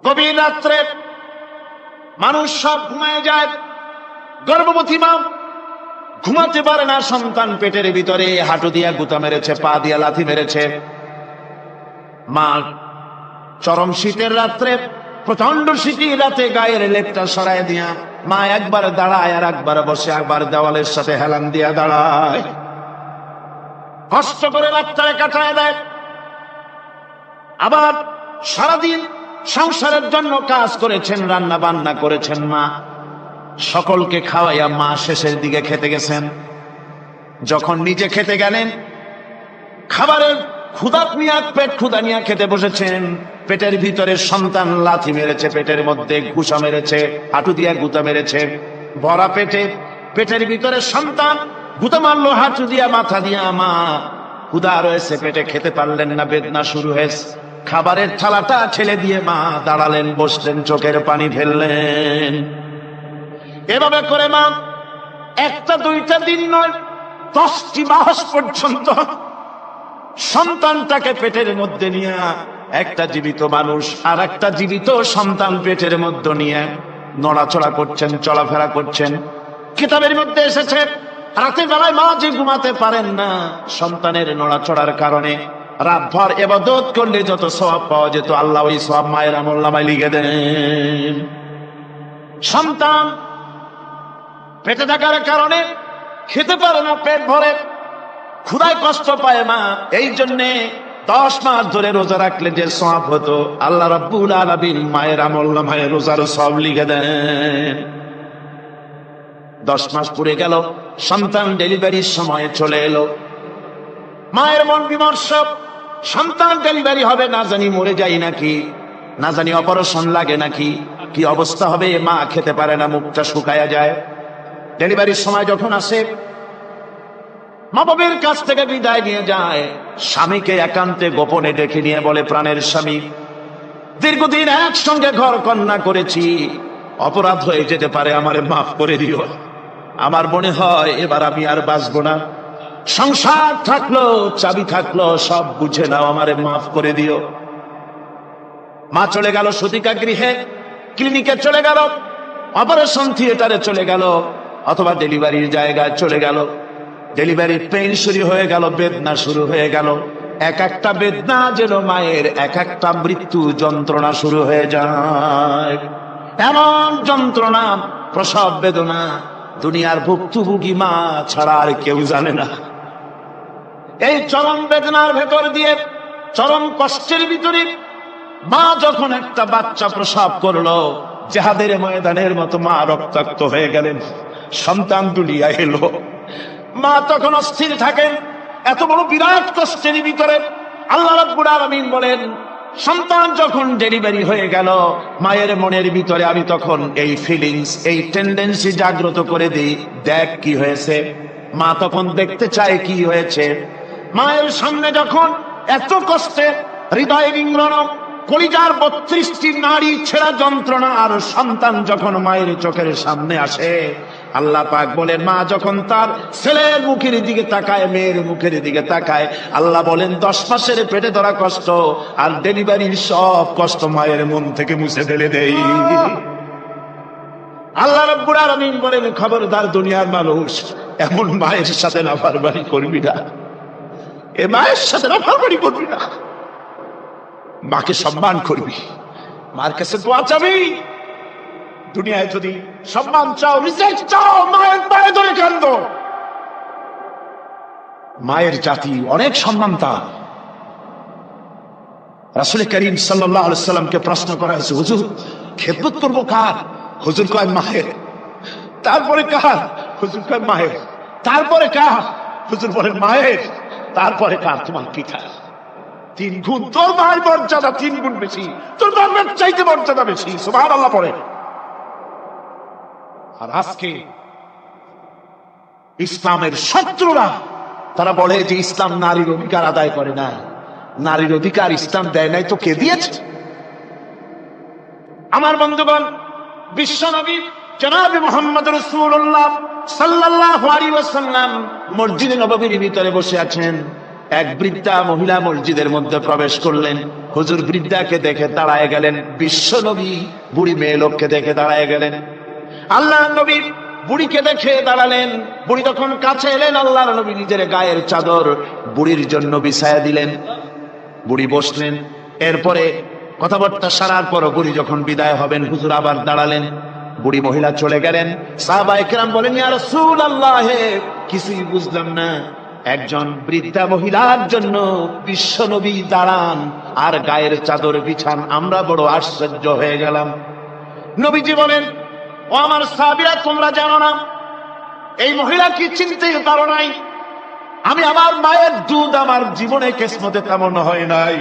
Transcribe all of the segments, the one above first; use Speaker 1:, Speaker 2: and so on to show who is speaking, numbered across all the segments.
Speaker 1: গভীর রাত্রে মানুষ সব ঘুমায় যায়, গর্ভবতী মা ঘুমাতে পারে না, সন্তান পেটের ভিতরে হাঁটু দিয়া গুতা মেরেছে, পা দিয়া লাথি মেরেছে। মা চরম শীতের রাত্রে, প্রচন্ড শীতের রাতে গায়ের লেপটা সরায় দিয়া মা একবার দাঁড়ায় আর একবার বসে, একবার দেওয়ালের সাথে হেলান দিয়া দাঁড়ায়, কষ্ট করে রাতটায় কাটায় দেয়। আবার সারাদিন সংসারের জন্য কাজ করেছেন, রান্না বান্না করেছেন, মা সকলকে খাওয়াইয়া মা শেষের দিকে খেতে গেছেন। যখন নিজে খেতে গেলেন, খাবারের ক্ষুধা নিয়ে পেট ক্ষুধা নিয়ে খেতে বসেছেন, পেটের ভিতরে সন্তান লাথি মেরেছে, পেটের মধ্যে ঘুষা মেরেছে, হাঁটু দিয়া গুতা মেরেছে, ভরা পেটে, পেটের ভিতরে সন্তান গুতা মারলো হাঁটু দিয়া, মাথা দিয়া। মা ক্ষুধা রয়েছে, পেটে খেতে পারলেন না, বেদনা শুরু হয়েছে। খাবারের থালাটা ঠেলে দিয়ে মা দাঁড়ালেন, বসলেন, চোখের পানি ফেললেন। এভাবে করে মা একটা দুইটা দিন নয়, 10টি মাস পর্যন্ত সন্তানটাকে পেটের মধ্যে নিয়ে, একটা জীবিত মানুষ আর একটা জীবিত সন্তান পেটের মধ্যে নিয়ে নড়াচড়া করছেন, চলাফেরা করছেন। কিতাবের মধ্যে এসেছে রাতের বেলায় মা যে ঘুমাতে পারেন না, সন্তানের নড়াচড়ার কারণে রাতভর ইবাদত করলে যত সওয়াব পাওয়া যেত, আল্লাহ ওই সওয়াব মায়ের আমলনামায় লিখে দেন। সন্তান পেটে থাকার কারণে খেতে পারে না, পেট ভরে ক্ষুধায় কষ্ট পায় মা, এই জন্যে 10 মাস ধরে রোজা রাখলে যে সওয়াব হতো, আল্লাহ রাব্বুল আলামিন মায়ের আমলনামায় রোজার সওয়াব লিখে দেন। 10 মাস পুরে গেল, সন্তান ডেলিভারির সময় চলে এলো। মায়ের মন বিমর্ষ, সন্তান ডেলিভারি হবে, না জানি মরে যাই নাকি, না জানি অপারেশন লাগে নাকি, কি অবস্থা হবে। মা খেতে পারে না, মুখটা শুকায়া যায়। ডেলিভারির সময় যখন আসে, মা বাবার কাছ থেকে বিদায় নিয়ে যায়, স্বামীকে একান্তে গোপনে ডেকে নিয়ে বলে, প্রাণের স্বামী, দীর্ঘদিন একসঙ্গে ঘর কন্যা করেছি, অপরাধ হয়ে যেতে পারে, আমারে মাফ করে দিও। আমার মনে হয় এবার আমি আর বাঁচবো না, সংসার থাকলো, চাবি থাকলো, সব বুঝে নাও, আমারে মাফ করে দিও। মা চলে গেল সতিকা গৃহে, ক্লিনিকে চলে গেল, অপারেশন থিয়েটারে চলে গেল, অথবা ডেলিভারির জায়গায় চলে গেল। ডেলিভারির পেইন শুরু হয়ে গেল, বেদনা শুরু হয়ে গেল। এক একটা বেদনা যেন মায়ের এক একটা মৃত্যু যন্ত্রণা শুরু হয়ে যায়। এমন যন্ত্রণা, প্রসব বেদনা দুনিয়ার ভুক্তভোগী মা ছাড়া আর কেউ জানে না। এই চরম বেদনার ভেতর দিয়ে, চরম কষ্টের ভিতরে মা যখন একটা বাচ্চা প্রসব করলো, জিহাদের ময়দানের মতো মা রক্তাক্ত হয়ে গেলেন, সন্তান দুনিয়া এলো। মা তখন অস্থির থাকেন, এত বড় বিরাট কষ্টের ভিতরে। আল্লাহ রাব্বুল আলামিন বলেন, সন্তান যখন ডেলিভারি হয়ে গেল, মায়ের মনের ভিতরে আমি তখন এই ফিলিংস, এই টেন্ডেন্সি জাগ্রত করে দিই, দেখ কি হয়েছে। মা তখন দেখতে চায় কি হয়েছে। মায়ের সামনে যখন এত কষ্টে হৃদয় বিঙ্গন, কলিজার 32টি নাড়ি ছেঁড়া যন্ত্রণা আর সন্তান যখন মায়ের চোখের সামনে আসে, আল্লাহ পাক বলেন, মা যখন তার ছেলের মুখের দিকে তাকায়, মেয়ের মুখের দিকে তাকায়, আল্লাহ বলেন 10 মাসের পেটে ধরা কষ্ট আর ডেলিভারির সব কষ্ট মায়ের মন থেকে মুছে ফেলে দেই। আল্লাহ রাব্বুল আলামিন বলেন, খবরদার দুনিয়ার মানুষ, এমন মায়ের সাথে নাফরমানি করবি না, এ মায়ের সাথে নাফরমানি করবি না, মাকে সম্মান করবি, মার কাছে দোয়া চাবি। দুনিয়ায় যদি সম্মান চাও, রিজেক্ট চাও, মায়ের পায়ে ধরে কাঁদো। মায়ের জাতি অনেক সম্মান তার। রাসূল করিম সাল্লাল্লাহু আলাইহি ওয়াসাল্লামকে প্রশ্ন করা হয়েছে, হুজুর খেদমত করবো কার? হুজুর কয় মায়ের। তারপরে কার? হুজুর কয় মায়ের। তারপরে কার? হুজুর বলেন মায়ের। তারপরে কার? তোমার পিতা। 3 গুণ। তোর মায়ের মর্যাদা 3 গুণ বেশি, তোর বাবার চাইতে মর্যাদা বেশি। সুবহানাল্লাহ পড়ে। আর আজকে ইসলামের শত্রুরা তারা বলে যে ইসলাম নারীর অধিকার আদায় করে না। নারীর অধিকার ইসলাম দেয় নাই তো কে দিয়েছে? আমার বন্ধুগণ, বিশ্বনবী জনাব মুহাম্মদ রাসূলুল্লাহ সাল্লাল্লাহু আলাইহি ওয়াসাল্লাম মসজিদে নববীর ভিতরে বসে আছেন। এক বৃদ্ধা মহিলা মসজিদের মধ্যে প্রবেশ করলেন। হুজুর বৃদ্ধাকে দেখে দাঁড়ায় গেলেন, বিশ্ব নবী বুড়ি মেয়ে লোককে দেখে দাঁড়ায় গেলেন। আল্লাহ নবী বুড়িকে দেখে দাঁড়ালেন। বুড়ি তখন কাছে এলেন, আল্লাহর নবী নিজের গায়ের চাদর বুড়ির জন্য বিছায়া দিলেন। বুড়ি বসলেন। এরপরে কথাবার্তা সারার পর বুড়ি যখন বিদায় হবেন, হুজুর আবার দাঁড়ালেন। বুড়ি মহিলা চলে গেলেন। সাহাবায়ে কেরাম বলেন, ইয়া রাসূলুল্লাহ, কিছুই বুঝলাম না, একজন বৃদ্ধা মহিলার জন্য বিশ্ব নবী দাঁড়ান আর গায়ের চাদর বিছান, আমরা বড় আশ্চর্য হয়ে গেলাম। নবীজি বলেন, ও আমার সাহাবীরা, তোমরা জানো না এই মহিলা কি চিনতে পারো নাই? আমি আমার মায়ের দুধ আমার জীবনে কিসমতে তেমন হয় নাই,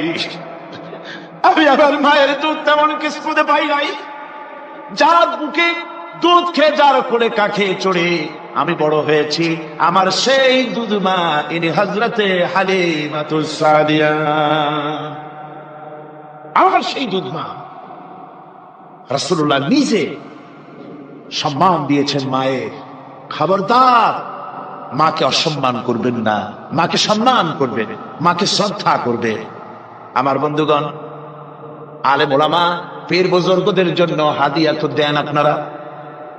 Speaker 1: আমি আমার মায়ের দুধ তেমন কিসমতে পাই নাই। যার বুকে দুধ খেয়ে, যার কোলে কাখে চড়ে আমি বড় হয়েছি, আমার সেই দুধ মা, ইনি হযরতে হালিমাতুস সাদিয়া, আমার সেই দুধ মা। রাসূলুল্লাহ নিজে সম্মান দিয়েছেন মায়ের। খবরদার, মাকে অসম্মান করবেন না, মাকে সম্মান করবেন, মাকে শ্রদ্ধা করবেন। আমার বন্ধুগণ, আলেম ওলামা পীর বুজুর্গদের জন্য হাদিয়া তো দেন আপনারা,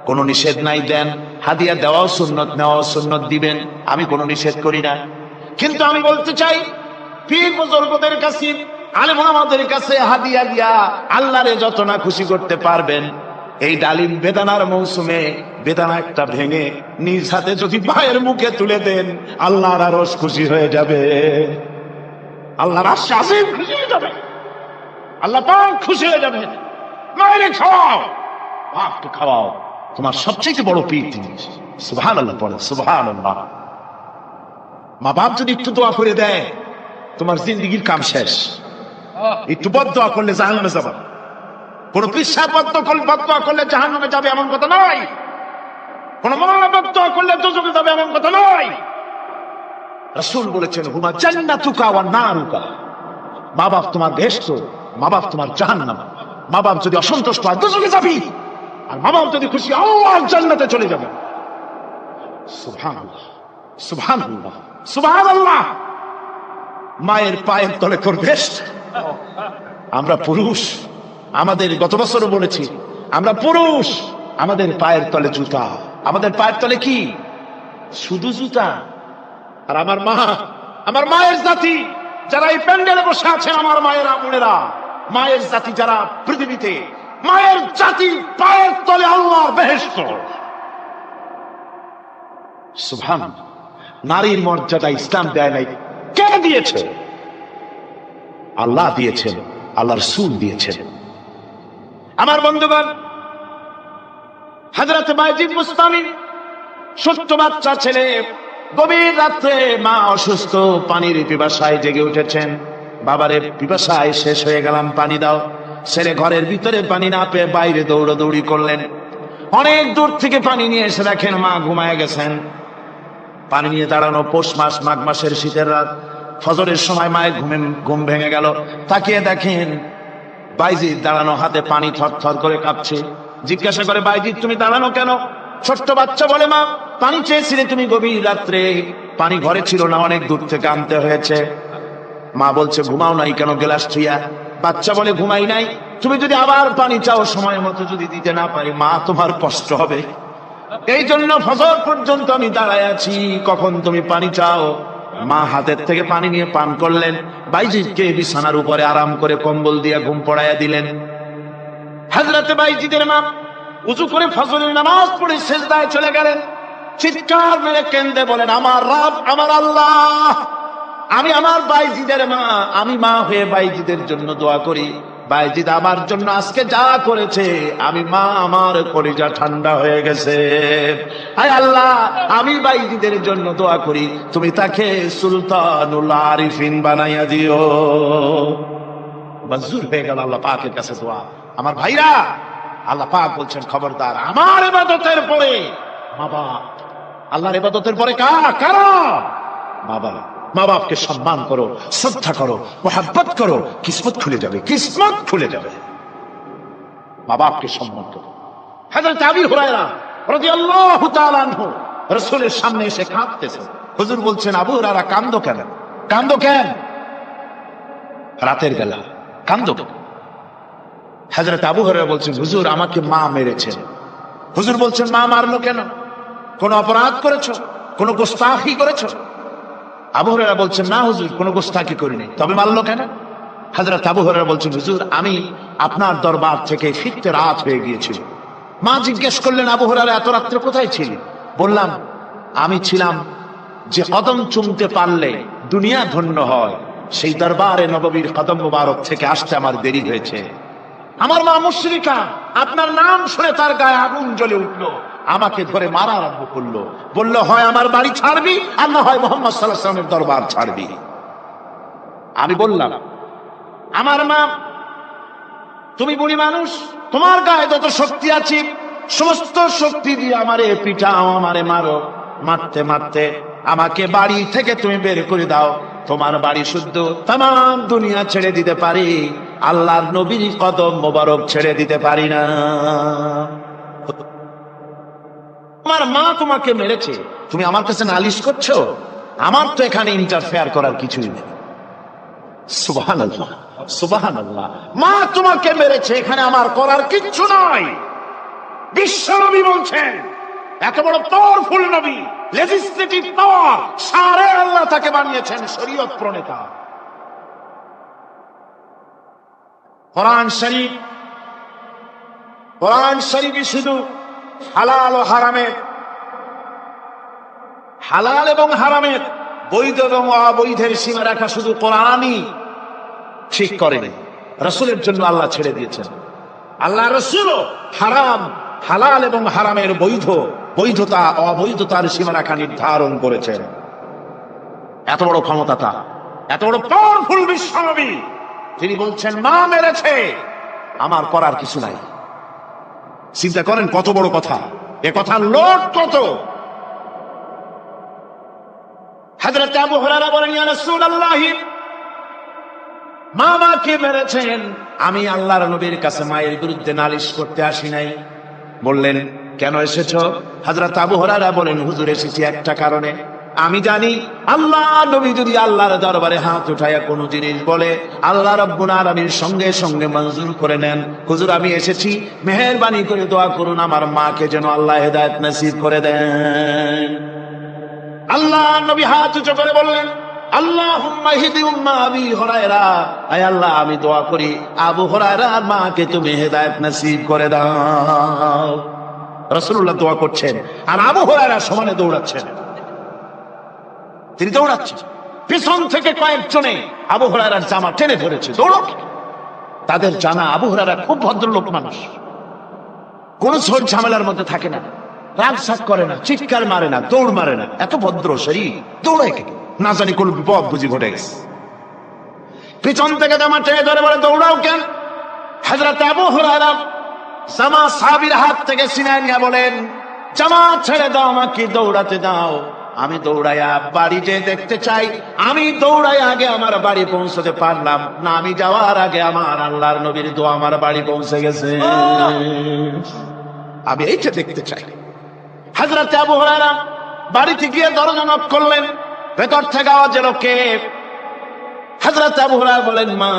Speaker 1: কোনো নিষেধ নাই, দেন। হাদিয়া দেওয়াও সুন্নত, নেওয়াও সুন্নত, দিবেন, আমি কোনো নিষেধ করি না। কিন্তু আমি বলতে চাই, পীর বুজুর্গদের কাছে, আলেম ওলামাদের কাছে হাদিয়া দিয়া আল্লাহরে যত না খুশি করতে পারবেন, এই ডালিম বেদানার মৌসুমে বেদানা একটা ভেঙে নিজ হাতে যদি মায়ের মুখে তুলে দেন, আল্লাহর আরশ খুশি হয়ে যাবে, আল্লাহর আরশ আজিম খুশি হয়ে যাবে, আল্লাহ পাক খুশি হয়ে যাবে। মায়েরে খাওয়াও, বাপকে খাওয়াও, তোমার সবচেয়ে বড় পীর তিনি। সুবহানাল্লাহ পড়ে, সুবহানাল্লাহ। মা বাপ যদি একটু দোয়া করে দেয়, তোমার জিন্দেগির কাম শেষ। একটু বদদোয়া করলে জাহান্নামে যাবে, কোন পিসাব বদদোয়া করলে জাহান্নামে যাবে এমন কথা নয়, কোন মা বদদোয়া করলে দোজখে যাবে এমন কথা নয়। রাসূল বলেছেন, হুমা জান্নাতুকা ওয়া নারুকা, মা বাপ তোমার বেহেশত, মা বাপ তোমার জাহান্নাম। মা বাপ যদি অসন্তুষ্ট হয়, দোজখে যাবি, আর মা বাপ যদি খুশি, আল্লাহর জান্নাতে চলে যাবে। সুবহানাল্লাহ, সুবহানাল্লাহ, সুবহানাল্লাহ। মায়ের পায়ের তলে করবে। আমরা পুরুষ, আমাদের গত বছরও বলেছি, আমরা পুরুষ, আমাদের পায়ের তলে জুতা, আমাদের পায়ের তলে কি? শুধু জুতা। আর আমার মা, আমার মায়ের জাতি যারা এই প্যান্ডেলে বসে আছেন, আমার মায়ের বোনেরা, মায়ের জাতি যারা পৃথিবীতে, মায়ের জাতি পায়ের তলে আল্লাহর বেহেশত। সুবহানাল্লাহ। নারীর মর্যাদা ইসলাম দেয় নাই, কে দিয়েছে? আল্লাহ দিয়েছেন, আল্লাহর রাসূল দিয়েছেন। আমার বন্ধুগণ, হযরত বায়জিদ বুস্তামি, ছোট্ট বাচ্চা ছেলে, গভীর রাত্রে মা অসুস্থ, পানির পিপাসায় জেগে উঠেছেন। বাবারে, পিপাসায় শেষ হয়ে গেলাম, পানি দাও। ছেলে ঘরের ভিতরে পানি না পেয়ে বাইরে দৌড়াদৌড়ি করলেন। অনেক দূর থেকে পানি নিয়ে এসে দেখেন মা ঘুমায় গেছেন। পানি নিয়ে দাঁড়ানো, পৌষ মাস, মাঘ মাসের শীতের রাত, ফজরের সময় মায়ের ঘুম ভেঙে গেল। তাকিয়ে দেখেন বাইজিদ দাঁড়ানো, হাতে পানি থরথর করে কাঁপছে। জিজ্ঞাসা করে, বাইজিদ তুমি দাঁড়ানো কেন? ছোট্ট বাচ্চা বলে, মা পানি চেয়েছিলে তুমি গভীর রাত্রে, পানি ঘরে ছিল না, অনেক দূর থেকে আনতে হয়েছে। মা বলছে, ঘুমাও নাই কেন গ্লাস ছুঁয়া? বাচ্চা বলে, ঘুমাই নাই, তুমি যদি আবার পানি চাও, সময় মতো যদি দিতে না পারি, মা তোমার কষ্ট হবে, এই জন্য ফজর পর্যন্ত আমি দাঁড়ায় আছি, কখন তুমি পানি চাও। মা হাতের থেকে পানি নিয়ে পান করলেন। বাইজিদকে বিছানার উপরে আরাম করে কম্বল দিয়ে ঘুম পড়াইয়া দিলেন। হযরত বাইজিদের মা উযু করে ফজরের নামাজ পড়ে সিজদায় চলে গেলেন। চিৎকার মেরে কেঁদে বলেন, আমার রব, আমার আল্লাহ, আমি আমার বাইজিদের মা, আমি মা হয়ে বাইজিদের জন্য দোয়া করি। বাইজিদ আমার জন্য আজকে যা করেছে, আমি মা, আমার কলিজা ঠান্ডা হয়ে গেছে। আয় আল্লাহ, আমি বাইজিদের জন্য দোয়া করি, তুমি তাকে সুলতানুল আরিফিন বানাইয়া দিও। মঞ্জুর হয়ে গেল আল্লাহ পাকের কাছে দোয়া। আমার ভাইরা, আল্লাহ পাক বলছেন, খবরদার, আমার ইবাদতের পরে মা বাপ, আল্লাহর ইবাদতের পরে কারা? মা বাপ। মা বাপকে সম্মান করো, শ্রদ্ধা করো, মোহাব্বত করো, কিসমত খুলে যাবে, কিসমত খুলে যাবে। মা বাপকে সম্মান করো। হযরত আবু হুরায়রা রাদিয়াল্লাহু তাআলা আনহু রাসূলের সামনে এসে কাঁদতেছেন। হুজুর বলছেন, আবু হুরায়রা কাঁদো কেন? কান্দো কেন? রাতের বেলা কান্দো কেন? হযরত আবু হুরায়রা বলছেন, হুজুর আমাকে মা মেরেছে। হুজুর বলছেন, মা মারলো কেন? কোন অপরাধ করেছো? কোন গোস্তাখি করেছো? আবু হুরায়রা বলছেন, না হুজুর, কোন গোস্তাখি করিনি। তবে মারলো কেন? হযরত আবু হুরায়রা বলছেন, হুজুর আমি আপনার দরবার থেকে ফিরতে রাত হয়ে গিয়েছিল। মা জিজ্ঞেস করলেন, আবু হুরায়রা এত রাত্রে কোথায় ছিলি? বললাম, আমি ছিলাম যে কদম চুমতে পারলে দুনিয়া ধন্য হয়, সেই দরবারে নববীর কদম মুবারক থেকে আসতে আমার দেরি হয়েছে। আমার মা মুশরিকা, আপনার নাম শুনে তার গায়ে আগুন জ্বলে উঠলো, আমাকে ধরে মারা আরম্ভ করলো। বলল, হয় আমার বাড়ি ছাড়বি আর না হয় মুহাম্মদ সাল্লাল্লাহু আলাইহি ওয়াসাল্লামের দরবার ছাড়বি। আমি বললাম, আমার মা, তুমি বুড়ি মানুষ, তোমার গায়ে যত শক্তি আছে সমস্ত শক্তি দিয়ে আমারে পিটাও, আমারে মারো। মারতে মারতে আমাকে বাড়ি থেকে তুমি বের করে দাও। তোমার বাড়ি শুদ্ধ, তামাম দুনিয়া ছেড়ে দিতে পারি, আল্লাহর নবীর কদম মোবারক ছেড়ে দিতে পারি না। তোমার মা তোমাকে মেরেছে, তুমি আমার কাছে নালিশ করছো? আমার তো এখানে ইন্টারফেয়ার করার কিছুই নেই। সুবহানাল্লাহ, সুবহানাল্লাহ। মা তোমাকে মেরেছে, এখানে আমার করার কিচ্ছু নাই। বিশ্ব নবী বলছেন, এত বড় পাওয়ারফুল নবী, লেজিসলেটিভ পাওয়ার, সারে আল্লাহ তাকে বানিয়েছেন শরীয়ত প্রণেতা। কোরআন শরীফ, কোরআন শরীফই শুধু হালাল ও হারামের, হালাল এবং হারামের, বৈধ এবং অবৈধের সীমা রাখা শুধু কোরআনই ঠিক করেনি, রাসূলের জন্য আল্লাহ ছেড়ে দিয়েছেন। আল্লাহ রাসূল হারাম, হালাল এবং হারামের বৈধতা অবৈধতার সীমারেখা নির্ধারণ করেছেন। এত বড় ক্ষমতা তার, এত বড় পাওয়ারফুল বিশ্বনবী, তিনি বলছেন মা মেরেছে, আমার করার কিছু নাই। চিন্তা করেন কত বড় কথা, এ কথার লোড কত। হযরত আবু হুরায়রা বলেন, ইয়া রাসূলুল্লাহ, মা মাকে মেরেছেন, আমি আল্লাহর নবীর কাছে মায়ের বিরুদ্ধে নালিশ করতে আসি নাই। বললেন, কেন এসেছো? হযরত আবু হুরায়রা বলেন, হুজুর এসেছি একটা কারণে। আমি জানি আল্লাহ নবী যদি আল্লাহর দরবারে হাত উঠায়া কোনো জিনিস বলে, আল্লাহ রাব্বুল আলামিন সঙ্গে সঙ্গে মঞ্জুর করে নেন। হুজুর আমি এসেছি, মেহেরবানি করে দোয়া করুন আমার মাকে যেন আল্লাহ হেদায়েত নসিব করে দেন। আল্লাহ নবী হাত উঁচু করে বললেন, আল্লাহুম্মা হিদি উম্মা আবি হুরায়রা, আয় আল্লাহ আমি দোয়া করি আবু হুরায়রার মাকে তুমি হেদায়েত নসিব করে দাও। রাসূলুল্লাহ দোয়া করছেন আর আবু হুরায়রা সমানে দৌড়াচ্ছেন। তিনি দৌড়াচ্ছেন, পিছন থেকে কয়েকজনে আবু হুরায়রার জামা টেনে ধরেছে, দৌড়ো। তাদের জানা আবু হুরায়রা খুব ভদ্রলোক মানুষ, কোন ঝড় ঝামেলার মধ্যে থাকে না, রাগ সাগ করে না, চিৎকার মারে না, দৌড় মারে না, এত ভদ্র শরীর, দৌড়ায় কে? না জানি কোন বিপদ বুঝি ঘটে গেছে। পিছন থেকে জামা টেনে ধরে বলে, দৌড়াও কেন? হযরত আবু হুরায়রা জামা সাহাবীর হাত থেকে ছিনিয়ে নিয়ে বলেন, জামা ছেড়ে দাও, আমাকে দৌড়াতে দাও। আমি দৌড়াইয়া বাড়িতে দেখতে চাই, আমি দৌড়াই আগে আমার বাড়ি পৌঁছতে পারলাম না, আমি যাওয়ার আগে আমার আল্লাহর নবীর দোয়া আমার বাড়ি পৌঁছে গেছে, আমি এইটা দেখতে চাই। হযরত আবু হুরায়রা বাড়িতে গিয়ে দরজা নক করলেন, ভেতর থেকে আওয়াজ এলো, কে? হযরত আবু হুরায়রা বলেন, মা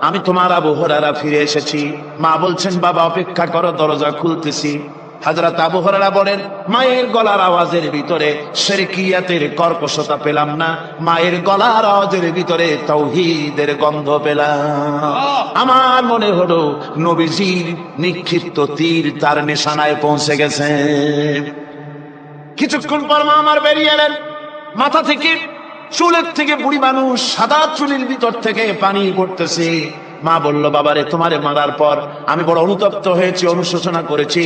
Speaker 1: আমি তোমার আবু হুরায়রা ফিরে এসেছি। মা বলছেন, বাবা অপেক্ষা করো, দরজা খুলতেছি। হযরত আবু হুরায়রা বলেন, মায়ের গলার আওয়াজের ভিতরে শিরকিয়াতের কর্কশতা পেলাম না, মায়ের গলার আওয়াজের ভিতরে তাওহীদের গন্ধ পেলাম। আমার মনে হলো নবীজির নিক্ষিপ্ত তীর তার নিশানায় পৌঁছে গেছে। কিছুক্ষণ পর মা আমার বেরিয়ে এলেন, মাথা থেকে চুলের থেকে বুড়ি মানুষ, সাদা চুলের ভিতর থেকে পানি পড়তেছে। মা বলল, বাবারে তোমারে মারার পর আমি বড় অনুতপ্ত হয়েছি, অনুশোচনা করেছি,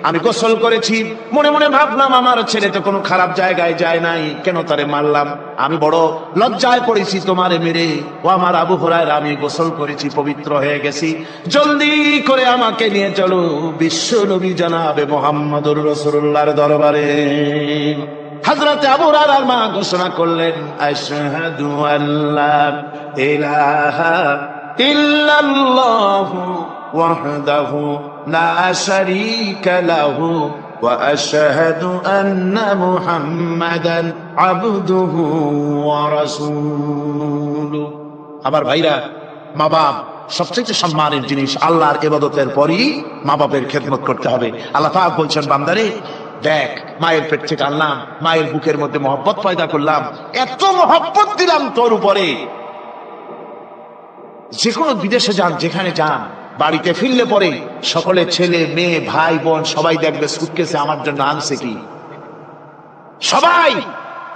Speaker 1: আমি গোসল করেছি, মনে মনে ভাবলাম আমার ছেলে তো কোনো খারাপ জায়গায় যায় নাই, কেন তারে মারলাম? আমি বড় লজ্জায় পড়েছি তোমারে মেরে। ও আমার আবু হুরায়রা, আমি গোসল করেছি, পবিত্র হয়ে গেছি, জলদি করে আমাকে নিয়ে চলো বিশ্ব নবী জনাবে মুহাম্মদুর রাসূলুল্লাহর দরবারে। হযরত আবু হুরায়রার মা ঘোষণা করলেন, আশহাদু আল্লা ইলাহা ইল্লাল্লাহু ওয়াহদাহু লা শারীকা লাহু وأشهد أن محمدا عبده ورسوله। আবার ভাইরা, মা বাপ সবচেয়ে সম্মানের জিনিস। আল্লাহর ইবাদতের পরই মা বাপের খেদমত করতে হবে। আল্লাহ পাক বলছেন, বান্দারে দেখ, মায়ের পেট থেকে আনলাম, মায়ের বুকের মধ্যে মহব্বত পয়দা করলাম, এত মহব্বত দিলাম তোর উপরে, যে কোনো বিদেশে যান, যেখানে যান, বাড়িতে ফিরলে পরে সকলে ছেলে মেয়ে ভাই বোন সবাই দেখবে সুটকেসে আমার জন্য আনছে কি। সবাই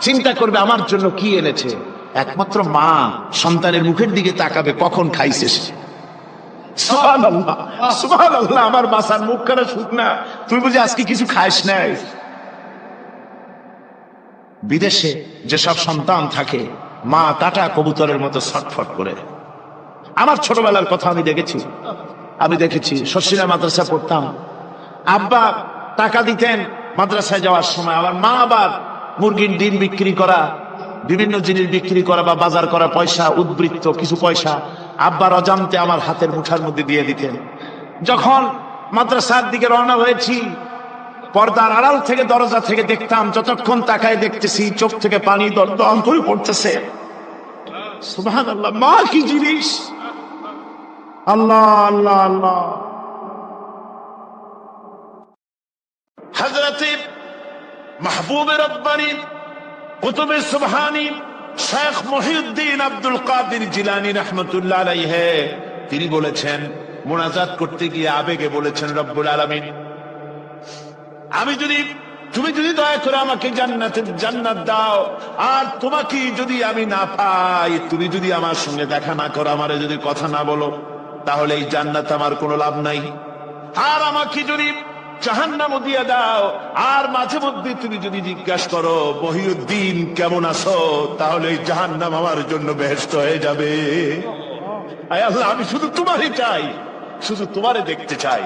Speaker 1: চিন্তা করবে আমার জন্য কি এনেছে। একমাত্র মা সন্তানের মুখের দিকে তাকাবে, কখন খাইছে সে। সুবহানাল্লাহ, সুবহানাল্লাহ। আমার বাসার মুখ কানা শুকনা, তুই বুঝি আজকে কিছু খাইস নাই। বিদেশে যেসব সন্তান থাকে, মা কাটা কবুতরের মতো ছটফট করে। আমার ছোটবেলার কথা আমি দেখেছি শর্ষিনা মাদ্রাসা পড়তাম, আব্বা টাকা দিতেন মাদ্রাসায় যাওয়ার সময়, আমার মা আবার মুরগির ডিম বিক্রি করা, বিভিন্ন জিনিস বিক্রি করা বা বাজার করা পয়সা, উদ্বৃত্ত কিছু পয়সা আব্বার অজান্তে আমার হাতের মুঠার মধ্যে দিয়ে দিতেন। যখন মাদ্রাসার দিকে রওনা হয়েছি, পর্দার আড়াল থেকে দরজা থেকে দেখতাম, যতক্ষণ তাকায় দেখতেছি চোখ থেকে পানি দরদর করে পড়তেছে। সুবহানাল্লাহ, মা কি জিনিস! আল্লাহ আল্লাহ আল্লাহ। হযরতে মাহবুবে রব্বানী কুতুবে সুবহানী শেখ মহিউদ্দিন আব্দুল কাদের জিলানী রাহমাতুল্লাহ আলাইহি তিনি বলেছেন, মুনাজাত করতে গিয়ে আবেগে বলেছেন, রব্বুল আলামিন, তুমি যদি দয়া করে আমাকে জান্নাত দাও, আর তোমাকে যদি আমি না পাই, তুমি যদি আমার সঙ্গে দেখা না করো, আমারে যদি কথা না বলো, তাহলে এই জান্নাত আমার কোনো লাভ নাই। আর আমাকে যদি জাহান্নামও দিয়ে দাও, আর মাঝে মধ্যে তুমি যদি জিজ্ঞাসা করো মহিউদ্দিন কেমন আছো, তাহলে এই জাহান্নাম আমার জন্য বেহেশত হয়ে যাবে। আয় আল্লাহ, আমি শুধু তোমারই চাই, শুধু তোমারে দেখতে চাই।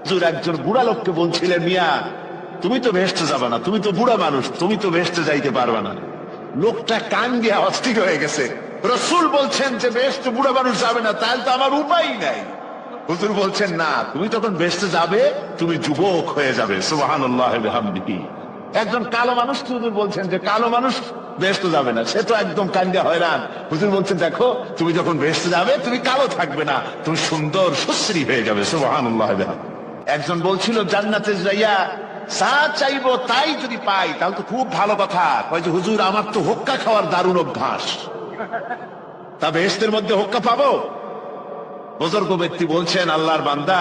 Speaker 1: হুজুর একজন বুড়া লোককে বলছিলেন, মিয়া তুমি তো বেহেশতে যাবে না, তুমি তো বুড়া মানুষ, তুমি তো বেহেশতে যাইতে পারবে না। লোকটা কান দিয়ে অস্থির হয়ে গেছে। রাসূল বলছেন যে বেহেশতে বুড়া মানুষ যাবে না, তাহলে তো আমার উপায় নাই। হুজুর বলছেন, না, তুমি তখন বেহেশতে যাবে, তুমি যুবক হয়ে যাবে। সুবহানাল্লাহ ওয়া বিহামদিহি। একজন কালো মানুষ হুজুর বলছেন যে কালো মানুষ বেহেশতে যাবে না, সে তো একদম কান্দে হয়রান। হুজুর বলছেন, দেখো তুমি যখন বেহেশতে যাবে, তুমি কালো থাকবে না, তুমি সুন্দর সুশ্রী হয়ে যাবে। সুবহানাল্লাহ ওয়া বিহামদিহি। একজন বলছিল, জান্নাতে যাইয়া যা চাইবো তাই যদি পাই তাহলে তো খুব ভালো কথা। কয় যে হুজুর, আমার তো হোক্কা খাওয়ার দারুণ অভ্যাস, তা বেহেশতের মধ্যে হোক্কা পাবো? বুজুর্গ ব্যক্তি বলছেন, আল্লাহর বান্দা,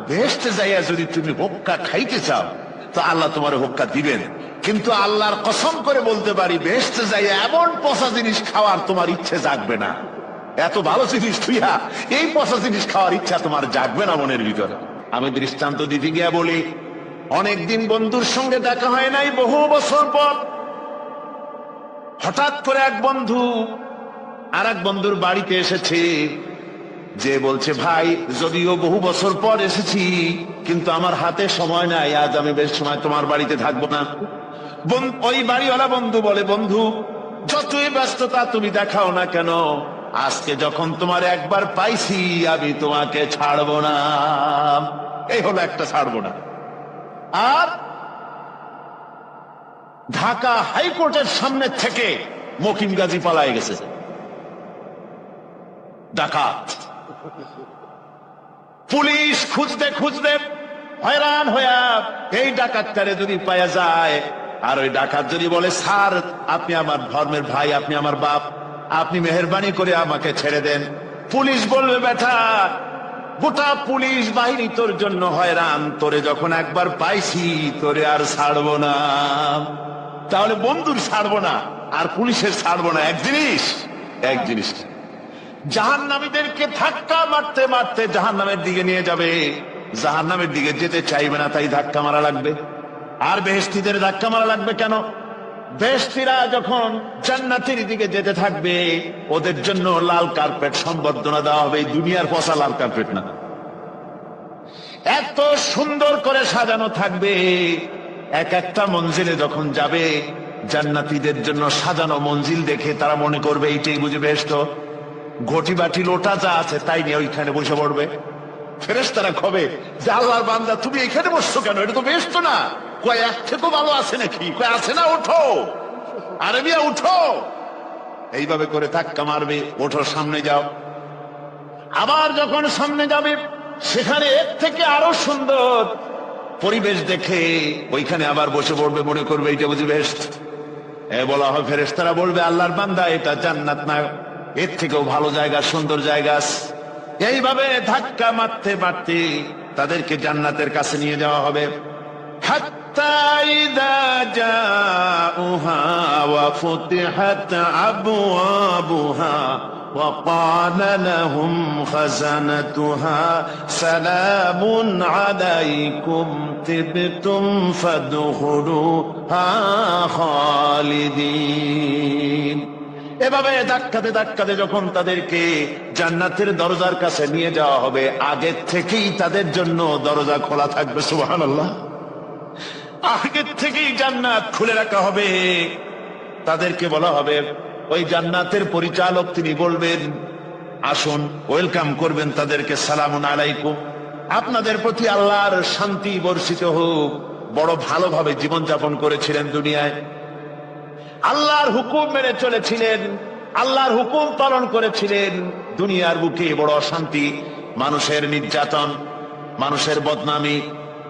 Speaker 1: বেহেশতে যাইয়া যদি তুমি হোক্কা খাইতে চাও তো আল্লাহ তোমার হোক্কা দিবেন, কিন্তু আল্লাহর কসম করে বলতে পারি, বেহেশতে যাইয়া এমন পচা জিনিস খাওয়ার তোমার ইচ্ছে জাগবে না। এত ভালো জিনিস তুইয়া এই পচা জিনিস খাওয়ার ইচ্ছা তোমার জাগবে না মনের ভিতরে। আমি দৃষ্টান্ত দিতে গিয়া বলি, অনেকদিন বন্ধুর সঙ্গে দেখা হয় নাই, বহু বছর পর হঠাৎ করে এক বন্ধু আর এক বন্ধুর বাড়িতে এসেছে, যে বলছে, ভাই যদিও বহু বছর পর এসেছি, কিন্তু আমার হাতে সময় নাই, আজ আমি বেশ সময় তোমার বাড়িতে থাকবো না। ওই বাড়িওয়ালা বন্ধু বলে, বন্ধু যতই ব্যস্ততা তুমি দেখাও না কেন, আজকে যখন তোমার একবার পাইছি, আমি তোমাকে ছাড়বো না। এই হলো একটা ছাড়বো না। আর ঢাকা হাইকোর্টের সামনে থেকে মকিম গাজী পালায় গেছে, ডাকাত। পুলিশ খুঁজতে খুঁজতে হয়রান হইয়া এই ডাকাতটারে যদি পাওয়া যায়, আর ওই ডাকাত যদি বলে, স্যার আপনি আমার ধর্মের ভাই, আপনি আমার বাপ, আপনি মেহেরবানি করে আমাকে ছেড়ে দেন, পুলিশ বলবে, বেটা গোটা পুলিশ বাহিনী তোর জন্য হয়রান, তোরে যখন একবার পাইছি তোরে আর ছাড়বো না। তাহলে বন্ধুর ছাড়বো না আর পুলিশের ছাড়বো না এক জিনিস। জাহান্নামীদেরকে ধাক্কা মারতে মারতে জাহান্নামের দিকে নিয়ে যাবে, জাহান্নামের দিকে যেতে চাইবে না, তাই ধাক্কা মারা লাগবে। আর বেহেশতীদের ধাক্কা মারা লাগবে কেন? বেহেশতীরা যখন জান্নাতের দিকে যেতে থাকবে, ওদের জন্য লাল কার্পেট সম্বর্ধনা দেওয়া হবে, দুনিয়ার পচা লাল কার্পেট না, এত সুন্দর করে সাজানো থাকবে। এক একটা মঞ্জিলে যখন যাবে, জান্নাতীদের জন্য সাজানো মঞ্জিল দেখে তারা মনে করবে এইটাই বুঝে বেহেশত। ঘটি বাটি লোটা যা আছে তাই নিয়ে ওইখানে বসে পড়বে। ফেরেশতারা কবে যে, আল্লাহর বান্দা তুমি এখানে বসছো কেন, এটা তো বেহেশত না।
Speaker 2: কয় এর থেকেও ভালো আছে নাকি? কয় আছে না, ওঠো আরে মিয়া উঠো। এইভাবে করে ধাক্কা মারবে, ওঠো সামনে যাও।
Speaker 1: আবার যখন সামনে যাবে সেখানে এর থেকে আরো সুন্দর পরিবেশ দেখে ওইখানে আবার বসে পড়বে, মনে করবে এইটা বুঝি বেহেশত। বলা হয় ফেরেশতারা বলবে আল্লাহর বান্দা এটা জান্নাত না, এর থেকেও ভালো জায়গা, সুন্দর জায়গা আছে। এইভাবে ধাক্কা মারতে মারতে তাদেরকে জান্নাতের কাছে নিয়ে যাওয়া হবে। হাত্তা ইযা জাউহা ওয়া ফুতিহাত আবওয়াবুহা ওয়া ক্বালা লাহুম খাযানাতুহা সালামুন আলাইকুম তিবতুম ফাদখুলুহা খালিদিন। এভাবে ধাক্কাতে ধাক্কাতে যখন তাদেরকে জান্নাতের দরজার কাছে নিয়ে যাওয়া হবে, আগের থেকেই তাদের জন্য দরজা খোলা থাকবে। সুবহানাল্লাহ, আগের থেকেই জান্নাত খুলে রাখা হবে। তাদেরকে বলা হবে, ওই জান্নাতের পরিচালক তিনি বলবেন আসুন, ওয়েলকাম করবেন তাদেরকে, সালামুন আলাইকুম, আপনাদের প্রতি আল্লাহর শান্তি বর্ষিত হোক। বড় ভালোভাবে জীবনযাপন করেছিলেন দুনিয়ায়, আল্লাহর হুকুম মেনে চলেছিলেন, আল্লাহর হুকুম পালন করেছিলেন। দুনিয়ার বুকে বড় অশান্তি, মানুষের নির্যাতন, মানুষের বদনামি,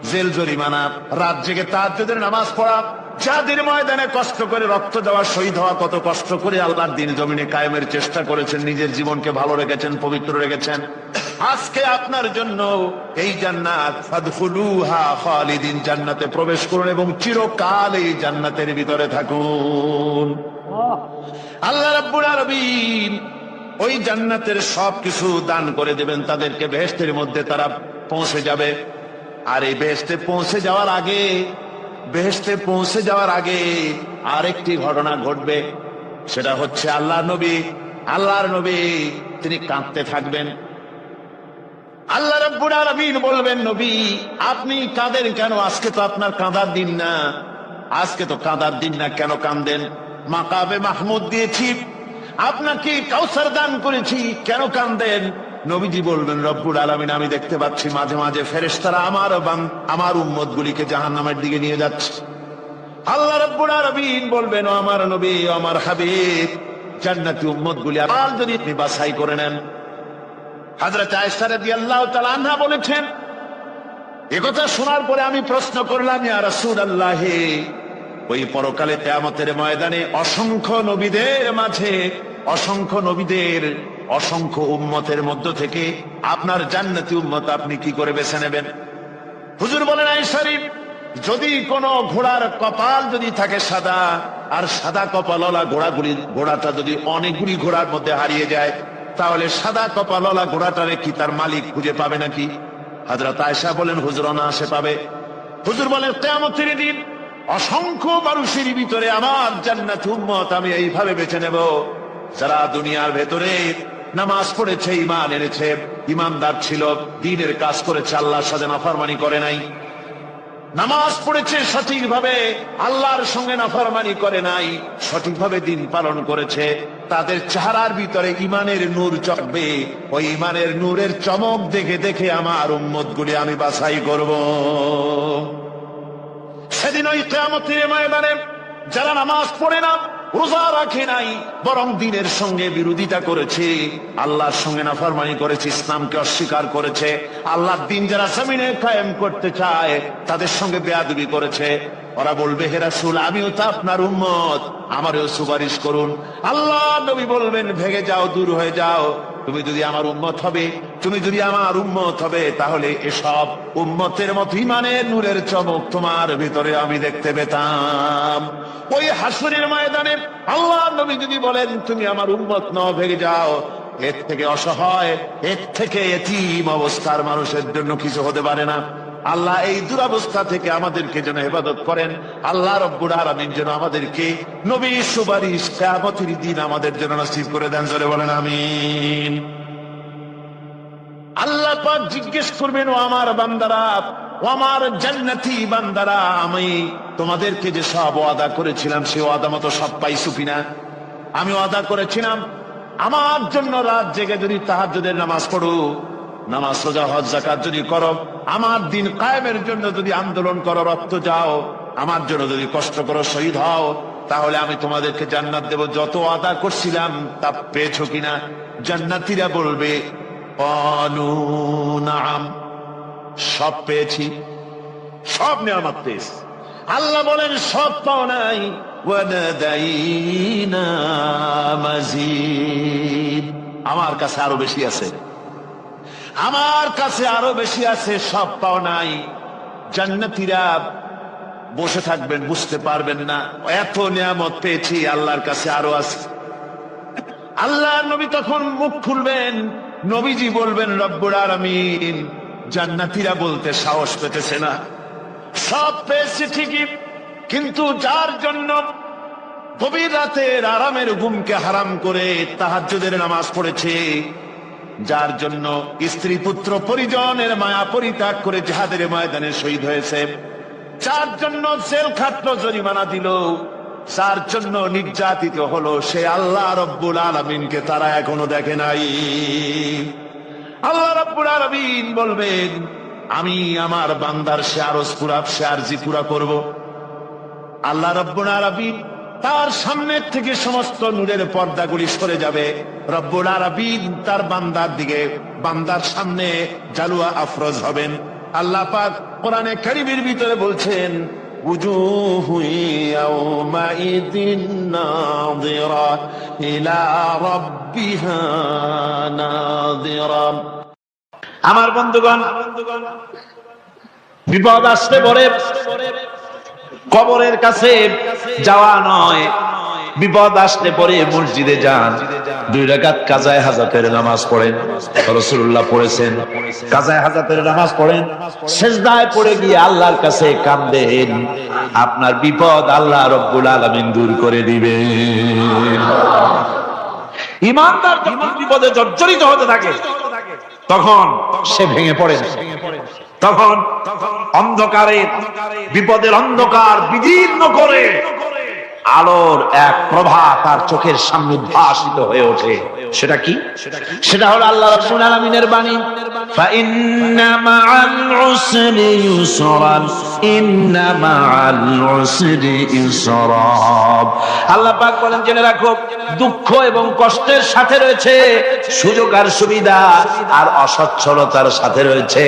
Speaker 1: জেল জরিমানা, রাত জেগে তাহাজ্জুদের নামাজ পড়া, যাদের ময়দানে কষ্ট করে রক্ত দেওয়া, শহীদ হওয়া, কত কষ্ট করে আল্লাহর দ্বীন জমিনে কায়েমের চেষ্টা করেছেন, নিজের জীবনকে ভালো রেখেছেন, পবিত্র রেখেছেন। আজকে আপনার জন্য এই জান্নাত, ফাদখুলুহা খালিদিন, জান্নাতে প্রবেশ করুন এবং চিরকাল এই জান্নাতের ভিতরে থাকুন। আল্লাহ রাব্বুল আলামিন ওই জান্নাতের সবকিছু দান করে দেবেন তাদেরকে, বেহেশতের মধ্যে তারা পৌঁছে যাবে। আর এই বেহেশতে পৌঁছে যাওয়ার আগে আরেকটি ঘটনা ঘটবে, সেটা হচ্ছে আল্লাহর নবী তিনি কাঁদতে থাকবেন। আল্লাহ রাব্বুল আলামিন বলবেন, নবী আপনি কাঁদেন কেন? আজকে তো আপনার কাঁদার দিন না, আজকে তো কাঁদার দিন না, কেন কাঁদেন? মাকামে মাহমুদ দিয়েছি, আপনাকে কাউসার দান করেছি, কেন কাঁদেন? নবীজি বলবেন, রব্বুল আলামিন আমি দেখতে পাচ্ছি মাঝে মাঝে ফেরেশতারা আমার উম্মত গুলিকে জাহান্নামের দিকে নিয়ে যাচ্ছে। আল্লাহ রাব্বুল আলামিন বলবেন, ও আমার নবী, ও আমার হাবিব, জান্নাতি উম্মত গুলি আর যদি আপনি বাছাই করে নেন। হযরত আয়েশা রাদিয়াল্লাহু তাআলা আনহা বলেছেন, একথা শোনার পরে আমি প্রশ্ন করলাম, ইয়া রাসূলুল্লাহ, ওই পরকালে কিয়ামতের ময়দানে অসংখ্য নবীদের মাঝে, অসংখ্য উম্মতের মধ্য থেকে আপনার জান্নাতি উম্মত আপনি কি করে বেছে নেবেন? হুজুর বলেন, আয়েশা, যদি কোন ঘোড়ার কপাল যদি থাকে সাদা, আর সাদা কপালওয়ালা ঘোড়াটা যদি অনেকগুলি ঘোড়ার মধ্যে হারিয়ে যায়, তাহলে সাদা কপালওয়ালা ঘোড়াটারে কি তার মালিক খুঁজে পাবে নাকি? হযরত আয়েশা বলেন, হুজুর অনায়াসে পাবে। হুজুর বলেন, কিয়ামতের দিন অসংখ্য মানুষের ভিতরে আমার জান্নাতি উম্মত আমি এইভাবে বেছে নেব, যারা দুনিয়ার ভেতরে নামাজ পড়েছে, ঈমান এনেছে, ঈমানদার ছিল, দ্বীনের কাজ করেছে, আল্লাহর সাথে নাফরমানি করে নাই, নামাজ পড়েছে সঠিকভাবে, আল্লাহর সঙ্গে নাফরমানি করে নাই, সঠিকভাবে দ্বীন পালন করেছে, তাদের চেহারার ভিতরে ঈমানের নূর চমকবে। ওই ঈমানের নূরের চমক দেখে দেখে আমার উম্মত গুলি আমি বাছাই করব। সেদিন ওই কিয়ামতের ময়দানে যারা নামাজ পড়ে না, রোজা রাখে নাই, বরং দ্বীনের সঙ্গে বিরোধিতা করেছে, আল্লাহর সঙ্গে নাফরমানি করেছে, ইসলামকে অস্বীকার করেছে, আল্লাহর দ্বীন যারা জমিনে কায়েম করতে চায় তাদের সঙ্গে বেয়াদবি করেছে, ওরা বলবে, হে রাসূল আমিও তো আপনার উম্মত, আমারও সুপারিশ করুন। আল্লাহ নবী বলবেন, ভেগে যাও, দূর হয়ে যাও, তুমি যদি আমার উম্মত হবে, তাহলে এসব উম্মতের মতো ঈমানের নূরের চমক তোমার ভিতরে আমি দেখতে পেতাম। ওই হাসরের ময়দানে আল্লাহ নবী যদি বলেন, তুমি আমার উম্মত নও, ভেগে যাও, এর থেকে অসহায়, এর থেকে এতিম অবস্থার মানুষের জন্য কিছু হতে পারে না। আল্লাহ এই দুরবস্থা থেকে আমাদেরকে যেন হেফাজত করেন। আল্লাহ রব্বুল আলামিন যেন আমাদেরকে নবীর সুপারিশ কিয়ামতের দিন আমাদের জন্য নসিব করে দেন, জোরে বলেন আমিন। আল্লাহ পাক জিজ্ঞেস করবেন, ও আমার বান্দারা, ও আমার জান্নাতি বান্দারা, আমি তোমাদেরকে যে সব ওয়াদা করেছিলাম সে ওয়াদা মতো সব পাইছো কিনা? আমি ওয়াদা করেছিলাম আমার জন্য রাত জেগে যদি তাহাজ্জুদের নামাজ পড়ো, নামাজ, রোজা, হজ, যাকাত যদি করো, আমার দিন কায়েমের জন্য যদি আন্দোলন করো, রক্ত যাও,
Speaker 2: আমার জন্য যদি কষ্ট করো, শহীদ হও, তাহলে আমি তোমাদেরকে জান্নাত দেব। যত আদা করছিলাম তা পেয়েছো কিনা? জান্নাতীরা বলবে ক্বালু নাআম, সব পেয়েছি, সব নিয়ামত পেয়েছি। আল্লাহ বলেন সব পাও নাই, ওয়ালাদাইনা মাজিদ, আমার কাছে আরো বেশি আছে, আমার কাছে আরো বেশি আছে, সব পাও নাই। জান্নাতীরা বসে থাকবেন, বুঝতে পারবেন না, এত নিয়ামত পেয়েছি, আল্লাহর কাছে আরো আছে। আল্লাহর নবী তখন মুখ খুলবেন, নবীজি বলবেন রব্বুল আলামিন, জান্নাতীরা বলতে সাহস পেতেছে না, সব পেয়েছে ঠিকই, কিন্তু যার জন্য গভীর রাতের আরামের ঘুমকে হারাম করে তাহাজ্জুদের নামাজ পড়েছে, যার জন্য স্ত্রী পুত্র পরিজনের মায়া পরিত্যাগ করে জিহাদের ময়দানে শহীদ হয়েছে, যার জন্য জেল খাটলো, জরিমানা দিল, যার জন্য নির্যাতিত হলো, সে আল্লাহ রব্বুল আলামিনকে তারা এখনো দেখে নাই। আল্লাহ রব্বুল আলামিন বলবেন, আমি আমার বান্দার সে আরজ পুরা, সে আরজি পুরা করব। আল্লাহ রব্বুল আলামিন তার সামনের থেকে সমস্ত নূরের পর্দাগুলি সরে যাবে। রব্বুল আলামিন তার বান্দার দিকে, বান্দার সামনে জালুয়া আফরোজ হবেন। আল্লাহ পাক কোরআনে কারীমের ভিতরে বলছেন, উজুহু ইয়াওমাইদিন নাযিরা ইলা রাব্বিহা নাযিরা।
Speaker 1: আমার বন্ধুগণ, বিপদ আসতে পরে কবরের কাছে যাওয়া নয়, বিপদ আসতে পরে মসজিদে যান, 2 রাকাত কাজায়ে হাজাতের নামাজ পড়েন। রাসূলুল্লাহ পড়েছেন, কাজায়ে হাজাতের নামাজ পড়েন, সিজদায় পড়ে গিয়ে আল্লাহর কাছে কাঁদেন, আপনার বিপদ আল্লাহ রব্বুল আলামিন দূর করে দিবেন। ঈমানদার যখন বিপদে জর্জরিত হতে থাকে তখন সে ভেঙে পড়ে না, তখন অন্ধকারে, বিপদের অন্ধকার বিদীর্ণ করে আলোর এক প্রভা তার চোখের সামনে উদ্ভাসিত হয়ে ওঠে। সেটা কি? সেটা হলো আল্লাহ রাব্বুল আলামিনের বাণী, ফাইন্না মাআল উসরি ইউসরান, ইন্না মাআল উসরি ইউসরা। আল্লাহ পাক বলেন, জেনে রাখো, দুঃখ এবং কষ্টের সাথে রয়েছে সুযোগ আর সুবিধা, আর অসচ্ছলতার সাথে রয়েছে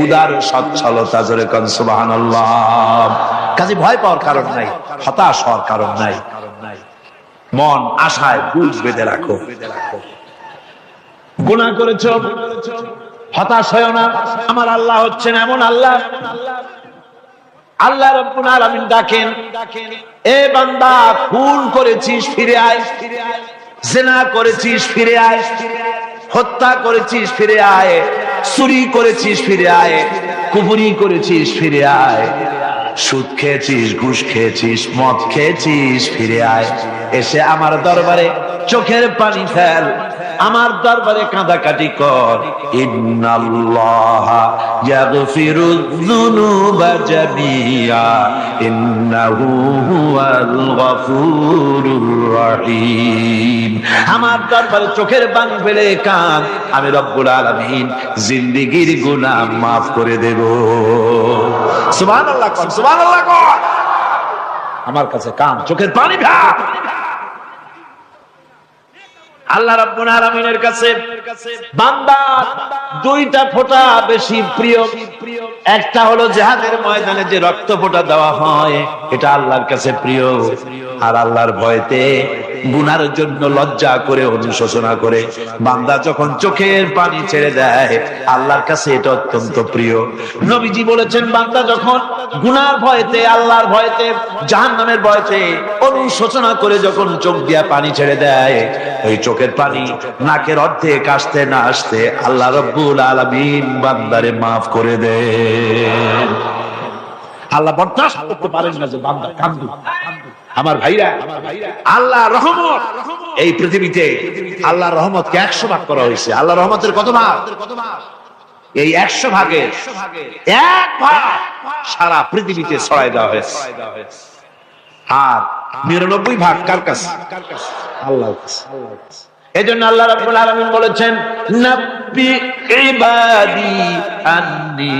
Speaker 1: উদার সচ্ছলতা। জোরে কোন সুবহানাল্লাহ। কাজে ভয় পাওয়ার কারণ নাই, হতাশ হওয়ার কারণ নাই, মন আশায় বুঝ বেঁধে রাখো। গুনাহ করেছো, হতাশ হয়ো না, আমার আল্লাহ হচ্ছেন এমন আল্লাহ। আল্লাহ রাব্বুল আলামিন ডাকেন, এ বান্দা, খুন করেছিস ফিরে আয়, জিনা করেছিস ফিরে আয়, হত্যা করেছিস ফিরে আয়, চুরি করেছিস ফিরে আয়, কুফরি করেছিস ফিরে আয়, সুদ খেয়েছিস, ঘুষ খেয়েছিস, মদ খেয়েছিস, ফিরে আয়। এসে আমার দরবারে চোখের পানি ফেল, আমার দরবারে কাঁদাকাটি কর। ইন্নাল্লাহা ইয়াগফিরুয যুনুবা জামিআ ইন্নাহু হুয়াল গফুরুর রহিম। আমার দরবারে চোখের পানি ফেলে কাঁদ, আমি রব্বুল আলামিন জিন্দেগীর গুনাহ মাফ করে দেব। সুবহানাল্লাহ, সুবহানাল্লাহ। আমার কাছে কাঁদ, চোখের পানি ফেল। আল্লাহ রাব্বুল আলামিনের কাছে বান্দা 2টা ফোঁটা বেশি প্রিয়। একটা হলো জিহাদের ময়দানে যে রক্ত ফোঁটা দেওয়া হয়, এটা আল্লাহর কাছে প্রিয়। আর আল্লাহর ভয়তে গুনার জন্য লজ্জা করে, অনুশোচনা করে বান্দা যখন চোখের পানি ছেড়ে দেয়, আল্লাহর কাছে এটা অত্যন্ত প্রিয়। নবীজি বলেছেন, বান্দা যখন গুনার ভয়তে, আল্লাহর ভয়তে, জাহান্নামের ভয়তে অনুশোচনা করে যখন চোখ দিয়া পানি ছেড়ে দেয়, ওই চোখের পানি নাকের অর্ধেক আসতে না আসতে আল্লাহ রাব্বুল আলামিন বান্দারে মাফ করে দেন। আল্লাহ বরদাস্ত করতে পারেন না যে বান্দা কান্দু। আমার ভাইরা, আল্লাহ রহমত, এই পৃথিবীতে আল্লাহর রহমতকে 100 ভাগ করা হয়েছে। আল্লাহর রহমতের কত ভাগ? এই 100 ভাগের 1 ভাগ সারা পৃথিবীতে ছড়াই দেওয়া হয়েছে। আর 99 ভাগ কার কাছে? আল্লাহর কাছে। এজন্য আল্লাহ রাব্বুল আলামিন বলেছেন, নাব্বি
Speaker 3: ইবাদি আন্নী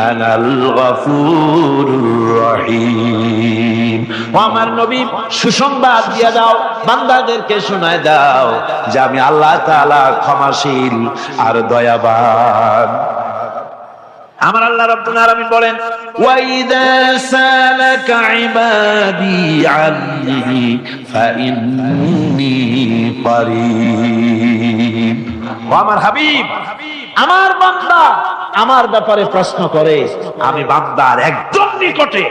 Speaker 3: আনাল গফুরুর রহিম। ও আমার নবী, সুসংবাদ দিয়ে দাও, বান্দাদেরকে শোনায় দাও যে আমি আল্লাহ তাআলা ক্ষমাশীল আর দয়াবান। আমার আল্লাহ রাব্বুল আলামিন বলেন, ওয়া ইযা সালাকা ইবাদি আন্নী ফাইন্নী করিব। ও আমার হাবিব, আমার বান্দা আমার ব্যাপারে প্রশ্ন করে, আমি বান্দার একদম নিকটে।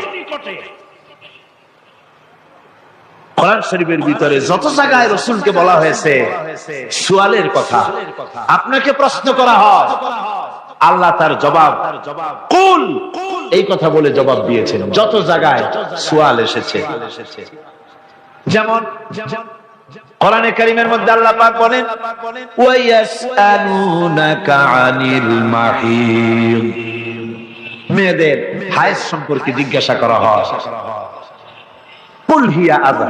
Speaker 3: কোরআন শরীফের ভিতরে যত জায়গায় রাসূলকে বলা হয়েছে সুয়ালের কথা, আপনাকে প্রশ্ন করা হয়, আল্লাহ তার জবাব কুল এই কথা বলে জবাব দিয়েছেন। যত জায়গায় সুয়াল এসেছে, যেমন কোরআনে কারীমের মধ্যে আল্লাহ পাক বলেন, ওয়া ইয়াসআলুনাকা আনিল মাহিদ, মেয়েদের হায়েজ সম্পর্কে জিজ্ঞাসা করা হয়, কুল হিয়া আযা,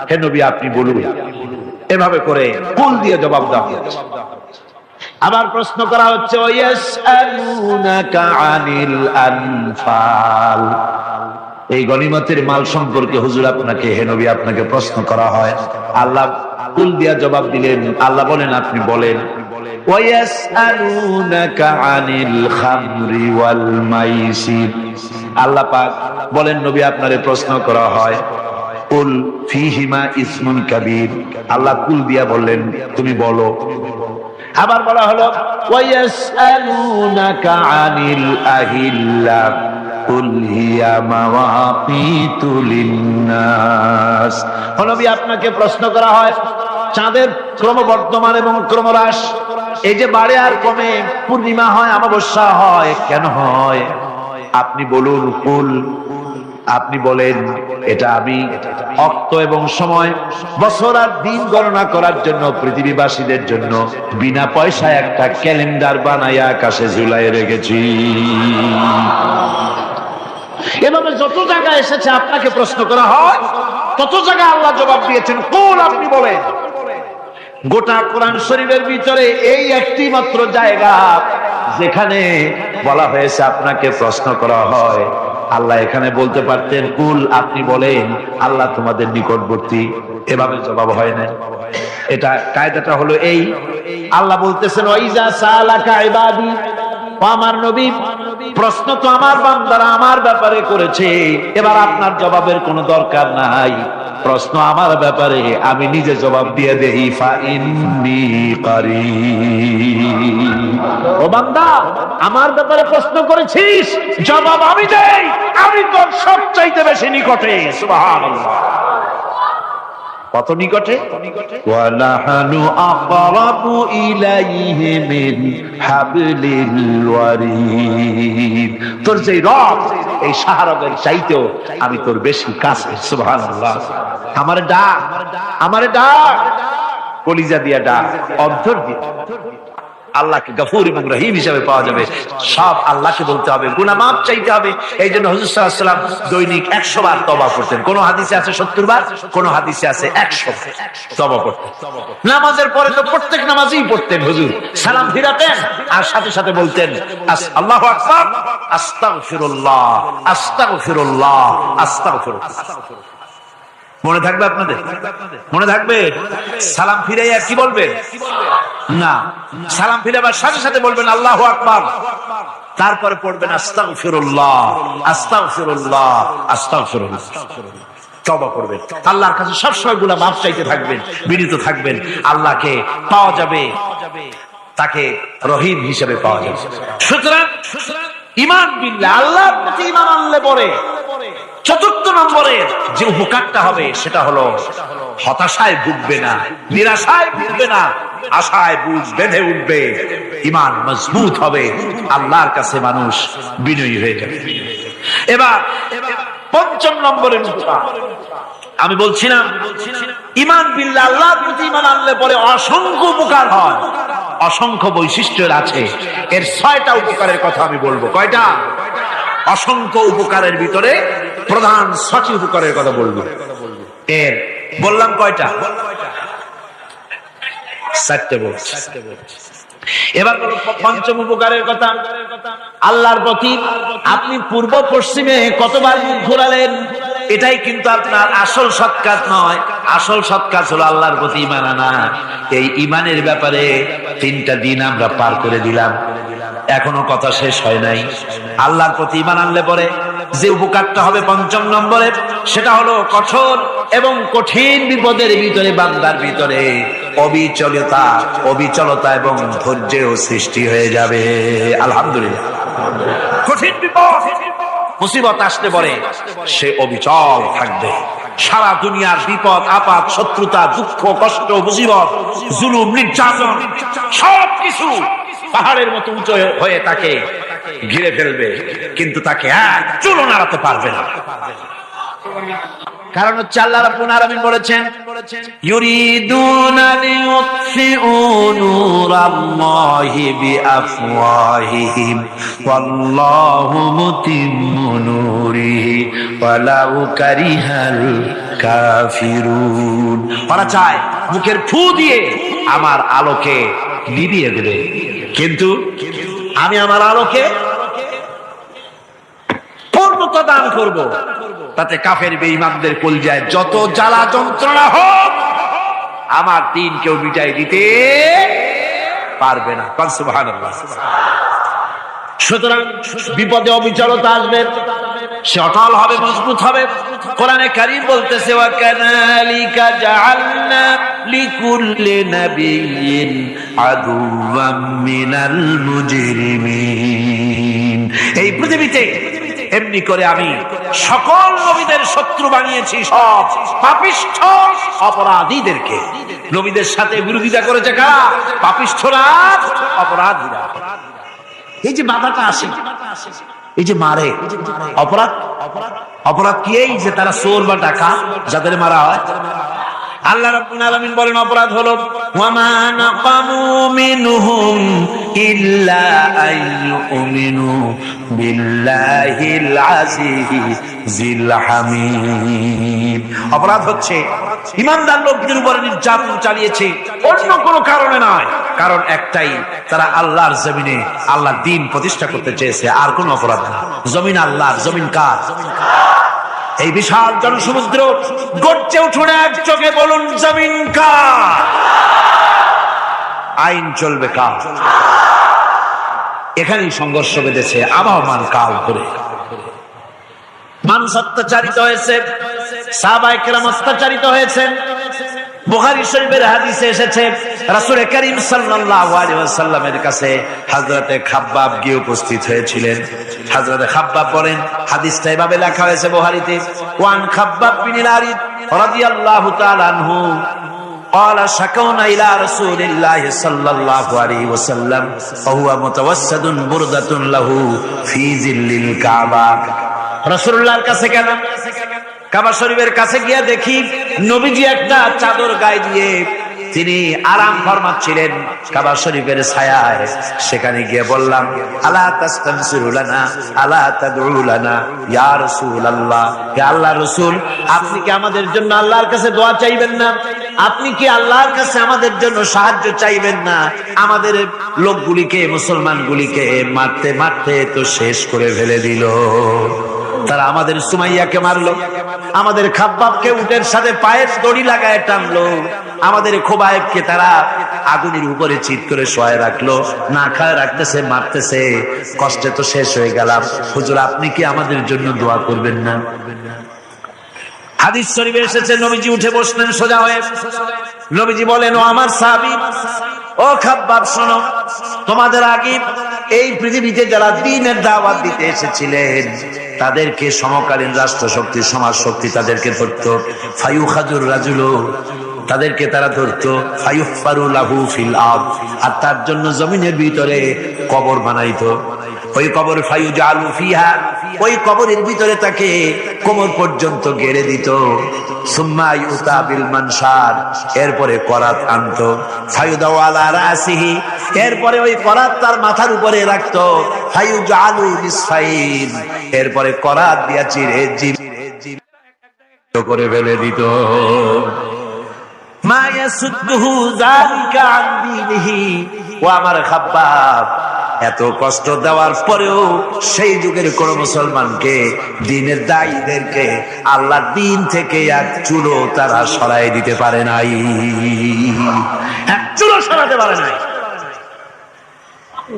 Speaker 3: হে নবী আপনি বলুন। এভাবে করে কুল দিয়ে জবাব দাও। আবার প্রশ্ন করা হচ্ছে, ওয়া ইয়াসআলুনাকা আনিল আনফাল, এই গনিমতের মাল সম্পর্কে হুজুর আপনাকে, হে নবী আপনাকে প্রশ্ন করা হয়। আল্লাহ কুল দিয়া জবাব দিলেন, আল্লাহ বলেন আপনি বলেন। ওয়া ইয়াসআলুনাকা আনিল খামরি ওয়াল মাইসির, আল্লাহ পাক বলেন নবী আপনারে প্রশ্ন করা হয়, কুল ফীহিমা ইসমুন কাবীর, আল্লাহ কুল দিয়া বললেন তুমি বলো। আবার বলা হলো, ওয়া ইয়াসআলুনাকা আনিল আহিল্লা কুল হিয়া মাওয়াকিতু লিন্নাস, নবী আপনাকে প্রশ্ন করা হয় চাঁদের ক্রমবর্ধমান এবং ক্রমহ্রাস, এই যে বাড়ে আর কমে, পূর্ণিমা হয় অমাবস্যা হয়, কেন হয় আপনি বলুন। কুল, আপনি বলেন এটা আমি অক্ত এবং সময়, বছর আর দিন গণনা করার জন্য পৃথিবীবাসীদের জন্য বিনা পয়সায় একটা ক্যালেন্ডার বানাইয়া আকাশে ঝুলাই রেখেছি। এভাবে যত জায়গায় এসেছে আপনাকে প্রশ্ন করা হয়, তত জায়গায় আল্লাহ জবাব দিয়েছেন কুল আপনি বলেন। গোটা কোরআন শরীফের ভিতরে এই একটি মাত্র জায়গা যেখানে বলা হয়েছে আপনাকে প্রশ্ন করা হয়, আল্লাহ এখানে বলতে পারতেন কুল আপনি বলেন, আল্লাহ তোমাদের নিকটবর্তী, এভাবে জবাব হয় না। এটা কায়দাটা হলো এই, আল্লাহ বলতেছেন ওয়া ইযা সালাকা ইবাদি, ও আমার নবী প্রশ্ন তো আমার বান্দারা আমার ব্যাপারে করেছে, এবার আপনার জবাবের কোনো দরকার নাই, প্রশ্ন আমার ব্যাপারে আমি নিজে জবাব দিয়ে দেই, ফাইন্নী করিব। ও বান্দা আমার ব্যাপারে প্রশ্ন করেছিস, জবাব আমি দেই, আমি তোর সবচাইতে বেশি নিকটে। সুবহানাল্লাহ, কত নিকটে? ওয়া নাহনু আকরাবু ইলাইহি মিন হাবলিল ওয়ারিদ, তোর যে রব এই শাহরগের চাইতেও আমি তোর বেশি কাছে। সুবহানাল্লাহ, আমারে ডাক, আমারে ডাক, কলিজা দিয়া ডাক, অন্তর দিয়া। আল্লাহকে গফুর এবং রহিম হিসেবে পাওয়া যাবে, সব আল্লাহকে বলতে হবে, গুনাহ মাফ চাইতে হবে। এই জন্য হুজুর সাল্লাল্লাহু আলাইহি ওয়াসাল্লাম দৈনিক 100 বার তওবা করতেন। কোন হাদিসে আছে 70 বার, কোন হাদিসে আছে 100 তওবা করতেন। নামাজের পরে তো প্রত্যেক নামাজেই পড়তেন হুজুর, সালাম ফিরাতেন আর সাথে সাথে বলতেন আল্লাহু আকবার, আস্তাগফিরুল্লাহ, আস্তাগফিরুল্লাহ, আস্তাগফিরুল্লাহ। মনে থাকবে আপনাদের? মনে থাকবে? সালাম ফিরাইয়া কি বলবেন? না, সালাম ফিরাবার সাথে সাথে বলবেন আল্লাহু আকবার, তারপরে পড়বেন আস্তাগফিরুল্লাহ, আস্তাগফিরুল্লাহ, আস্তাগফিরুল্লাহ। তওবা করবেন, আল্লাহর কাছে সবসময় গুনাহ মাফ চাইতে থাকবেন, বিনীত থাকবেন, আল্লাহকে পাওয়া যাবে, তাকে রহিম হিসেবে পাওয়া যাবে। সুতরাং ঈমান বিল্লাহ, আল্লাহর প্রতি ঈমান আনলে পরে চতুর্থ নম্বরের যে উপকারটা হবে সেটা হলো হতাশায় ভুগবে না, নিরাশায় ভুগবে না, আশায় বুঝ বেঁধে উঠবে, ঈমান মজবুত হবে, আল্লাহর কাছে মানুষ বিনয়ী হয়ে যাবে। এবার পঞ্চম নম্বরের উপকার আমি বলছিলাম, ঈমান বিল্লাহ, আল্লাহর প্রতি ঈমান আনলে পরে অসংখ্য উপকার হয়, অসংখ্য বৈশিষ্ট্য আছে। এর 6টা উপকারের কথা আমি বলবো। কয়টা? অসংখ্য উপকারের ভিতরে প্রধান 6টি উপকারের কথা বলবো। এর বললাম কয়টা? 4টে বলছি। এবার বলো পঞ্চম উপকারের কথা। আল্লাহর প্রতি আপনি পূর্ব পশ্চিমে কতবার মুখ ঘোরালেন, এটাই কিন্তু আপনার আসল সৎ কাজ নয়। আসল সৎ কাজ হলো আল্লাহর প্রতি ঈমান আনা। এই ঈমানের ব্যাপারে 3টা দিন আমরা পার করে দিলাম, এখনো কথা শেষ হয় নাই। আল্লাহর প্রতি ঈমান আনলে পরে যে উপকারটা হবে 5ম নম্বরে, সেটা হলো কঠোর এবং কঠিন বিপদের ভিতরে বান্দার ভিতরে অবিচলতা এবং ধৈর্যের সৃষ্টি হয়ে যাবে। আলহামদুলিল্লাহ। কঠিন বিপদ মুসিবত আসতে পরে সে অবিচল থাকবে। সারা দুনিয়ার বিপদ আপদ, শত্রুতা, দুঃখ, কষ্ট, মুসিবত, জুলুম, নির্যাতন সবকিছু পাহাড়ের মতো উঁচু হয়ে তাকে ঘিরে ফেলবে, কিন্তু তাকে এক চুলও নাড়াতে পারবে না। কারণ হচ্ছে আল্লাহ রাব্বুল আলামিন বলেছেন, ইউরিদুনা লিইউতফিউ নূরাল্লাহি বিআফওয়াহিহিম ওয়াল্লাহু মুতিম্মু নূরিহি ওয়ালাউ কারিহাল কাফিরুন। ওরা চায় মুখের ফু দিয়ে আমার আলোকে নিভিয়ে দেবে, কিন্তু আমি আমার আলোকে পূর্ণতা দান করব। তাতে কাফের বেঈমানদের কলজায় যত জ্বালা যন্ত্রণা হোক, আমার দিন কেউ মিটাই দিতে পারবে না। সুবহানাল্লাহ। সুতরাং বিপদে অবিচলতা আসবে, সে অটল হবে, মজবুত হবে। কোরআনে কারীম বলতেছে, ওয়া কাযালিকা জাআলনা লিকুল্লি নাবিয়্যিন আদুওয়াম মিনাল মুজরিমিন। এই পৃথিবীতে এমনি করে আমি সকল নবীদের শত্রু বানিয়েছি, সব পাপিষ্ঠ অপরাধীদেরকে। নবীদের সাথে বিরোধিতা করেছে কারা? পাপিষ্ঠরা, অপরাধীরা। এই যে বাধাটা আসে, এই যে মারে, অপরাধ কি? এই যে তারা চোর বা ডাকাত, যাদের মারা হয়। আল্লাহ রাব্বুল আলামিন বলেন অপরাধ হলো, ওয়ামা নাকামু মিনহুম ইল্লা আইয়ুমিনু বিল্লাহিল আজিজিল হামিদ। অপরাধ হচ্ছে ঈমানদার লোকদের উপরে নির্যাতন চালিয়েছে, অন্য কোনো কারণে নয়। কারণ একটাই, তারা আল্লাহর জমিনে আল্লাহর দ্বীন প্রতিষ্ঠা করতে চেয়েছে, আর কোনো অপরাধ না। জমিন আল্লাহর, জমিন কার? এই বিশাল জনসমুদ্র গর্জে উঠুন এক চোখে, বলুন জমিন কার? আইন চলবে কার? এখানেই সংঘর্ষ বেঁধেছে আবহমান কাল ধরে। মানুষ অত্যাচারিত হয়েছে, সাহাবায়ে কেরাম অত্যাচারিত হয়েছেন। বুখারী শরীফের হাদিসে এসেছে, রাসূল করিম সাল্লাল্লাহু আলাইহি ওয়াসাল্লামের কাছে হযরতে খাব্বাব গিয়ে উপস্থিত হয়েছিলেন। হযরতে খাব্বাব বলেন, হাদিসটা এভাবে লেখা হয়েছে বুখারীতে, ওয়ান খাব্বাব বিন আরিদ রাদিয়াল্লাহু তাআলা আনহু قال شكونا إلى رسول الله صلى الله عليه وسلم وهو متوسد بردة له في ظل الكعبة। রাসূলুল্লাহর কাছে গেলাম, কাবা শরীফের কাছে গিয়ে দেখি নবীজি একটা চাদর গায়ে দিয়ে তিনি আরাম ফরমাচ্ছিলেন কাবা শরীফের ছায়ায়। সেখানে গিয়ে বললাম, আলা তাস্তানসিরু লানা আলা তাদউ লানা ইয়া রাসূলুল্লাহ, হে আল্লাহর রাসূল, আপনি কি আমাদের জন্য আল্লাহর কাছে দোয়া চাইবেন না? আপনি কি আল্লাহর কাছে আমাদের জন্য সাহায্য চাইবেন না? আমাদের লোকগুলিকে, মুসলমানগুলিকে মারতে মারতে তো শেষ করে ফেলে দিল। তারা আমাদের সুমাইয়াকে মারলো, আমাদের খাব্বাবকে উটের সাথে পায়ের দড়ি লাগায় টানলো, আমাদের খোবায়েবকে তারা আগুনের উপরে চিৎ করে শোয়ায় রাখলো, না খায় রাখতেছে, মারতেছে। কষ্টে তো শেষ হয়ে গেলাম, হুজুর আপনি কি আমাদের জন্য দোয়া করবেন না? হাদিস শরীফে এসেছে, নবীজি উঠে বসলেন সোজা হয়ে। নবীজি বলেন, ও আমার সাহাবী, ও খাব্বাব শোনো, তোমাদের আগে এই পৃথিবীতে যারা দ্বীনের দাওয়াত দিতে এসেছিলেন তাদেরকে সমকালীন রাষ্ট্র শক্তি, সমাজ শক্তি তাদেরকে ধরতো। ফায়ুখাজুর রাজুলু, তাদেরকে তারা ধরতো। ফায়ুফারু লাহু ফিল আরদ, আর তার জন্য জমিনের ভিতরে কবর বানাইতো। ওই কবর ফায়ুজালু ফিহা, ওই কবরের ভিতরে তাকে কোমর পর্যন্ত গেড়ে দিত। সুম্মা ইউতা বিল মানশার, এরপরে করাত আনতো। ফায়ুদাউ আলা রাসিহি, এরপরে ওই করাত তার মাথার উপরে রাখতো। ফায়ুজালু নিসফাইন, এরপরে করাত দিয়া চিরে জিব করে ফেলে দিত। মা ইয়াসুদ্দুহু যালিকা আন দীনিহি। ও আমার খাব্বাব, এত কষ্ট দেওয়ার পরেও সেই যুগের কোন মুসলমানকে, দ্বীনের দায়ীদেরকে আল্লাহর দ্বীন থেকে এক চুলো তারা সরাই দিতে পারে নাই, এক চুলো সরাতে পারে নাই।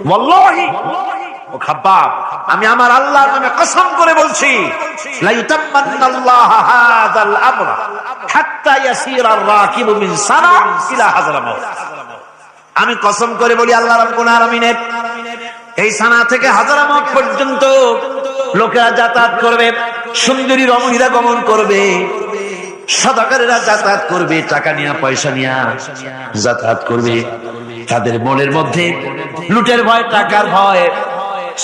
Speaker 3: ওয়াল্লাহি ও খাব্বাব, আমি আমার আল্লাহর নামে কসম করে বলছি, লা ইউতাম্মান্নাল্লাহু হাযাল আমর হাত্তা ইয়াসিরা আর-রাকিবু মিন সানা ইলা হাযরামাউত। আমি কসম করে বলি আল্লাহ রাব্বুল আলামিনের, এই সানা থেকে হাযরামাউত পর্যন্ত লোকেরা যাতায়াত করবে, সুন্দরী রমণীরা গমন করবে, সদাকারেরা যাতায়াত করবে, টাকা নিয়ে পয়সা নিয়ে যাতায়াত করবে। তাদের মনের মধ্যে লুটের ভয়, টাকার ভয়,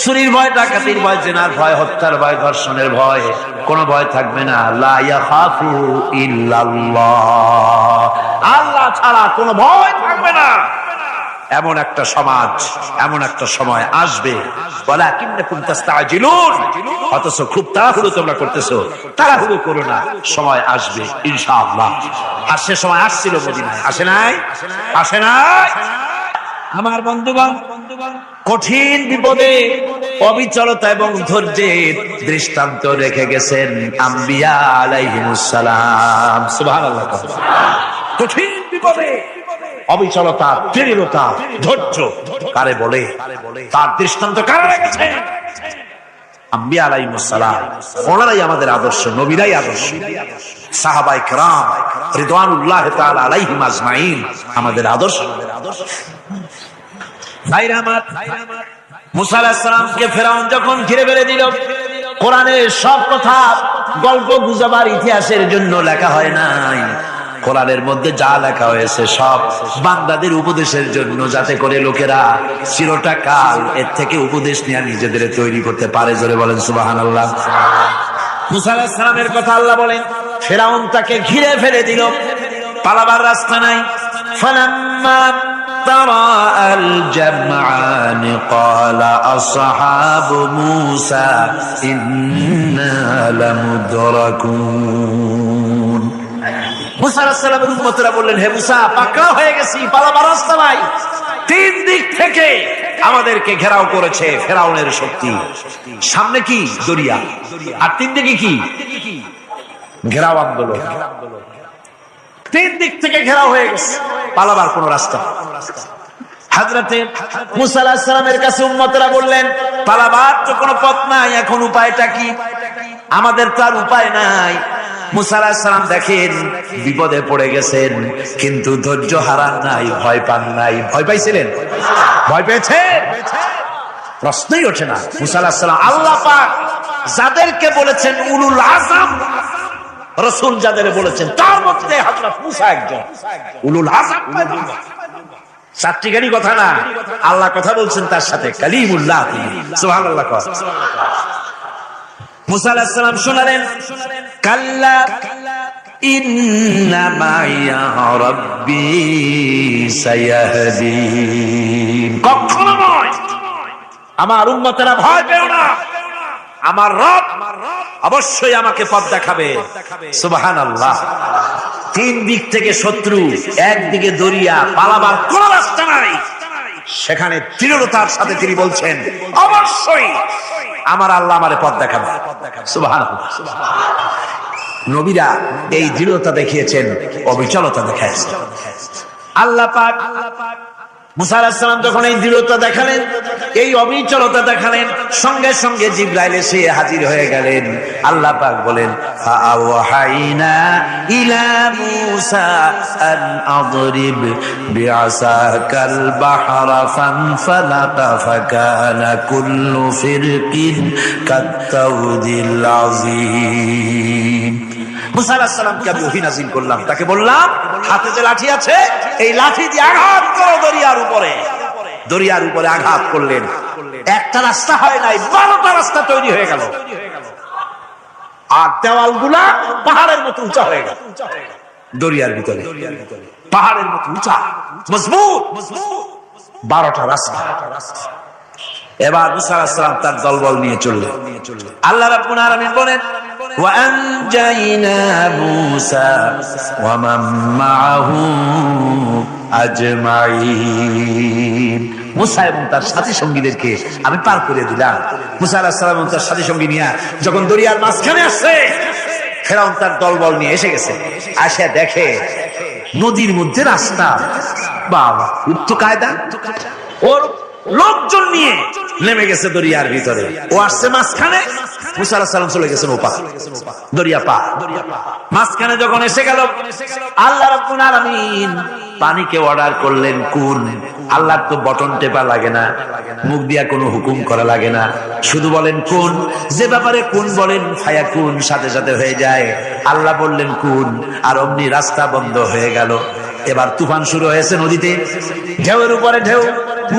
Speaker 3: চুরির ভয়, ডাকাতির ভয়, জেনার ভয়, হত্যার ভয়, ধর্ষণের ভয়, কোনো ভয় থাকবে না। লা ইয়াখাফু ইল্লাল্লাহ, আল্লাহ ছাড়া কোনো ভয় থাকবে না। এমন একটা সমাজ, এমন একটা সময় আসবে, ওয়ালাকিন্নাকুম তাস্তাজিলুন, অথচ খুব তাড়াহুড়ো তোমরা করতেছো। তাড়াহুড়ো করো না, সময় আসবে ইনশাআল্লাহ। আর সে সময় আসছিল মদিনায়, আসে নাই? আসে নাই? আমার বন্ধুগণ, কঠিন বিপদে অবিচলতা এবং ধৈর্যের দৃষ্টান্ত রেখে গেছেন আম্বিয়া আলাইহিমুস সালাম। সুবহানাল্লাহ। কঠিন বিপদে অবিচলতা, দৃঢ়তা, ধৈর্য কারে বলে, তার দৃষ্টান্ত কারা রেখেছেন? আম্বিয়া আলাইহিমুস সালাম। ওনারাই আমাদের আদর্শ, নবীরাই আদর্শ। সাহাবায়ে কেরাম রিদওয়ানুল্লাহ তাআলা আলাইহিম আজমাইন আমাদের আদর্শ। ভাইরা আমার, মুসা আলাইহিস সালামকে ফেরাউন যখন ঘিরে ফেলে দিল, কোরআনের সব কথা গল্প গুজবার ইতিহাসের জন্য লেখা হয় নাই। কোরআনের মধ্যে যা লেখা হয়েছে সব বান্দাদের উপদেশের জন্য, যাতে করে লোকেরা চিরটা কাল এর থেকে উপদেশ নিয়ে নিজেদের তৈরি করতে পারে। জোরে বলেন সুবহানাল্লাহ। মুসা আলাইহিস সালামের কথা আল্লাহ বলেন, ফেরাউন তাকে ঘিরে ফেলে দিল, পালাবার রাস্তা নাই। ফালাম্মা ترى الجمعان قال أصحاب موسى إنا لمدركون। মুসা আলাইহিস সালামের উম্মতরা বললেন, হে মুসা, পাকড়াও হয়ে গেছি, পালাবার রাস্তা নাই। তিন দিক থেকে আমাদেরকে ঘেরাও করেছে ফেরাউনের শক্তি। সামনে কি? দরিয়া, আর তিন দিকে কি? ঘেরাও আন্দোলন। তিন দিক থেকে ঘেরাও হয়ে গেছে, পালাবার কোন রাস্তা। হযরতে মুসা আলাইহিস সালামের কাছে উম্মতরা বললেন, পালাবার তো কোনো পথ নাই, এখন উপায়টা কি? আমাদের তো আর উপায় নাই। মুসা আলাইহিস সালাম দেখেন বিপদে পড়ে গেছেন, কিন্তু ধৈর্য হারান নাই, ভয় পান নাই। ভয় পাইছিলেন? ভয় পেয়েছেন? প্রশ্নই ওঠে না। মুসা আলাইহিস সালাম, আল্লাহ পাক যাদেরকে বলেছেন উলুল আযম, রাসূল যাদের বলেছেন, তার মধ্যে হযরত মুসা একজন উলুল আযম। চারটি গাড়ি কথা না, আল্লাহ কথা বলছেন তার সাথে, কালিমুল্লাহ। সুবহানাল্লাহ। মুসা আলাইহিস সালাম শোনালেন, কাল্লা ইন্না মাইয়া রাব্বি সায়াহদিন। কখনো নয়, আমার উম্মতেরা ভয় পেও না, আমার রব অবশ্যই আমাকে পথ দেখাবে। সুবহানাল্লাহ। তিন দিক থেকে শত্রু, একদিকে দরিয়া, পালাবার কোন রাস্তা নাই। সেখানে দৃঢ়তার সাথে তিনি বলছেন, অবশ্যই আমার আল্লাহ আমারে পথ দেখাবে। সুবহানাল্লাহ। নবীরা এই দৃঢ়তা দেখিয়েছেন, অবিচলতা দেখাইছেন। আল্লাহ পাক মুসা আলাইহিস সালাম যখন এই দৃঢ়তা দেখালেন, এই অবিচলতা দেখালেন, সঙ্গে সঙ্গে জিবরাইল এসে হাজির হয়ে গেলেন। আল্লাহ পাক বলেন, ফাআওহাইনা ইলা মুসা আন আদরিব বিআসাকাল বাহরা ফানফালাকা ফাকানা কুল্লু ফিরকিন কাত্তাউদিল আযীম। মুসা আলাইহিস সালামকে আমি ওহী নাযিল করলাম, তাকে বললাম, হাতে যে লাঠি আছে, এই লাঠি দিয়ে আঘাত করো দরিয়ার উপরে। দরিয়ার উপরে আঘাত করলেন, একটা রাস্তা হয় নাই, 12টা রাস্তা তৈরি হয়ে গেল। আর দেওয়ালগুলা পাহাড়ের মতো উঁচা হয়ে গেল। দরিয়ার ভিতরে পাহাড়ের মতো উঁচা, মজবুত, 12টা রাস্তা। এবার মুসা আলাইহিস সালাম তার দলবল নিয়ে চললেন। আল্লাহ রাব্বুল আলামিন বলেন, وأنجينا موسى ومن معه أجمعين মুসা এবং তার সাথী সঙ্গীদেরকে আমি পার করে দিলাম। মুসা আলাইহিস সালাম এবং তার সাথী সঙ্গী নিয়ে যখন দরিয়ার মাঝখানে আসছে, ফেরাউন তার দলবল নিয়ে এসে গেছে। আসে দেখে নদীর মধ্যে রাস্তা, বাবা উত্তর কায়দা, ওর লোকজন নিয়ে নেমে গেছে দরিয়ার ভিতরে। ও আসছে মাঝখানে, মুসা আলাইহিস সালাম চলে গেছেন ওপার, দরিয়া পার। মাঝখানে যখন এসে গেল, আল্লাহ রাব্বুল আলামিন পানিকে অর্ডার করলেন কুন। আল্লাহর তো বটন টেপা লাগে না, মুখ দিয়া কোনো হুকুম করা লাগে না, শুধু বলেন কুন। যে ব্যাপারে কুন বলেন ফায়াকুন, সাথে সাথে হয়ে যায়। আল্লাহ বললেন কুন, আর অমনি রাস্তা বন্ধ হয়ে গেল। এবার তুফান শুরু হয়েছে নদীতে, ঢেউয়ের উপরে ঢেউ,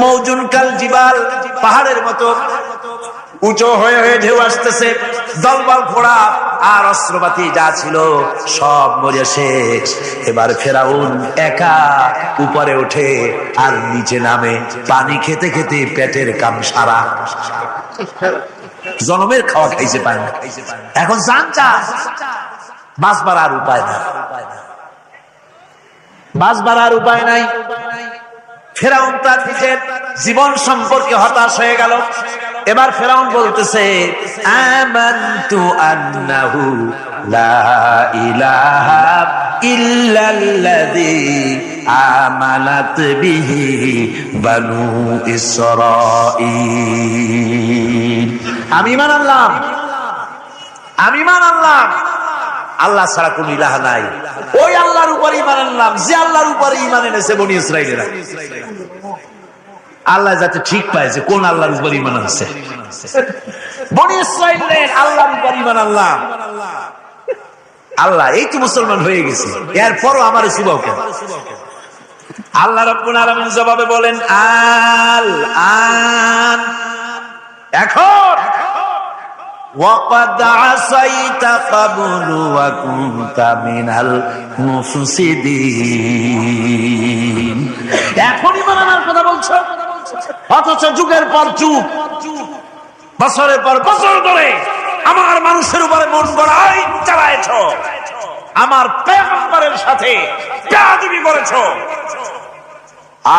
Speaker 3: মৌজুন কাল জিবাল, পাহাড়ের মতো উঁচু হয়ে হয়ে ঢেউ আসতেছে। দলবল ঘোড়া আর অস্ত্রপাতি যা ছিল সব মরে শেষ। এবার ফেরাউন একা উপরে ওঠে আর নিচে নামে, পানি খেতে খেতে পেটের কাম সারা। জনমের খাওয়া খাইছে পায় না, এখন জান চাষ, বাঁচবার আর উপায় নাই, বাঁচবার আর উপায় নাই। ফেরাউন তার নিজের জীবন সম্পর্কে হতাশ হয়ে গেল। এবার ফেরাউন বলতেছে, আমানতু আন্নাহু লা ইলাহা ইল্লাল্লাযী আমানাত বিহি বানু ইসরাঈল। আমি ঈমান আনলাম, আমি ঈমান আনলাম আল্লাহ ছাড়া কোন ইলাহ নাই। ওই আল্লাহর উপর ঈমান আনলাম যে আল্লাহর উপর ঈমান এনেছে বনি ইসরাঈলেরা। আল্লাহ যাতে ঠিক পায় যে কোন আল্লাহর উপর ঈমান আনছে। বনি ইসরাঈলের আল্লাহর উপর ঈমান আনলাম। আল্লাহ এই তো মুসলমান হয়ে গেছে, এরপরও আমার সিবাও কেন? আল্লাহ রাব্বুল আলামিন জবাবে বলেন, আল আন, এখন وَقَدْ عَصَيْتَ قَبْلُ وَكُنْتَ مِنَ الْمُفْسِدِينَ। এখনই মানার কথা বলছো, অথচ যুগের পর যুগ, বছরের পর বছর ধরে আমার মানুষের উপরে মন গড়া আইন চালায়েছো, আমার পয়গম্বরের সাথে বেয়াদবি করেছো।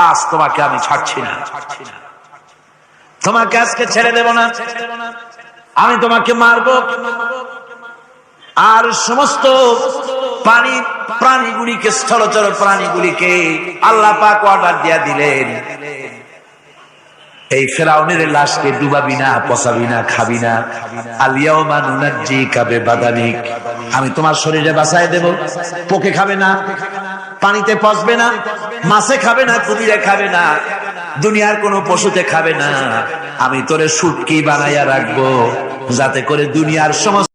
Speaker 3: আজ তোমাকে আমি ছাড়ছি না, তোমাকে আজকে ছেড়ে দেব না। আমি তোমাকে মারব। আর সমস্ত প্রাণীগুলিকে, স্থলচর প্রাণীগুলিকে আল্লাহ পাক অর্ডার দিয়া দিলেন, এই ফেরাউনের লাশকে ডুবাবি না, পচাবি না, খাবি না। আল-ইয়াওমা নুনাজ্জিকা বিবাদানিক, আমি তোমার শরীরে বাঁচায় দেব। পোকে খাবে না, পানিতে পচবে না, মাছে খাবে না, কুমিরে খাবে না, দুনিয়ার কোন পশুতে খাবে না। আমি তোরে শুটকি বানাইয়া রাখবো, যাতে করে দুনিয়ার সমস্ত